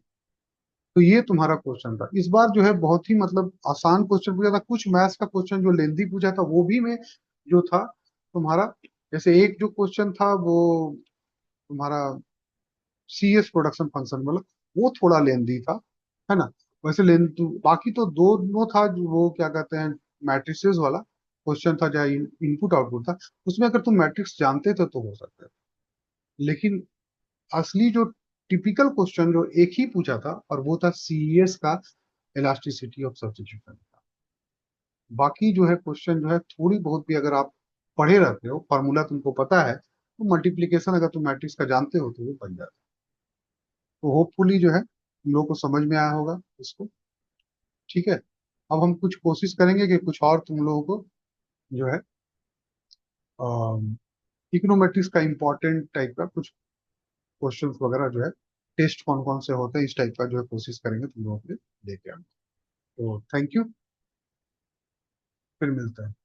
तो ये तुम्हारा क्वेश्चन था इस बार, जो है बहुत ही मतलब आसान क्वेश्चन पूछा था, कुछ मैथ्स का क्वेश्चन जो लेंथी पूछा था वो भी मैं जो था तुम्हारा, जैसे एक जो क्वेश्चन था वो तुम्हारा CS प्रोडक्शन फंक्शन वाला, वो थोड़ा लेंदी था, है ना। वैसे लेंथ बाकी तो दोनों था, जो वो क्या कहते हैं मैट्रिसेस वाला क्वेश्चन था, जहाँ इनपुट आउटपुट था, उसमें अगर तुम मैट्रिक्स जानते थे तो हो सकता है, लेकिन असली जो टिपिकल क्वेश्चन जो एक ही पूछा था, और वो था CES का इलास्टिसिटी ऑफ सब्स्टिट्यूशन का। बाकी जो है क्वेश्चन जो है थोड़ी बहुत भी अगर आप पढ़े रहते हो, फॉर्मूला तुमको पता है, तो मल्टीप्लीकेशन अगर तुम मैट्रिक्स का जानते हो तो वो बन जाता है। तो होपफुली जो है तुम लोगों को समझ में आया होगा इसको। ठीक है, अब हम कुछ कोशिश करेंगे कि कुछ और तुम लोगों को जो है इकोनोमेट्रिक्स का इंपॉर्टेंट टाइप का कुछ क्वेश्चंस वगैरह जो है, टेस्ट कौन कौन से होते हैं इस टाइप का जो है कोशिश करेंगे तुम लोगों के लिए लेके आने। तो थैंक यू, फिर मिलते हैं।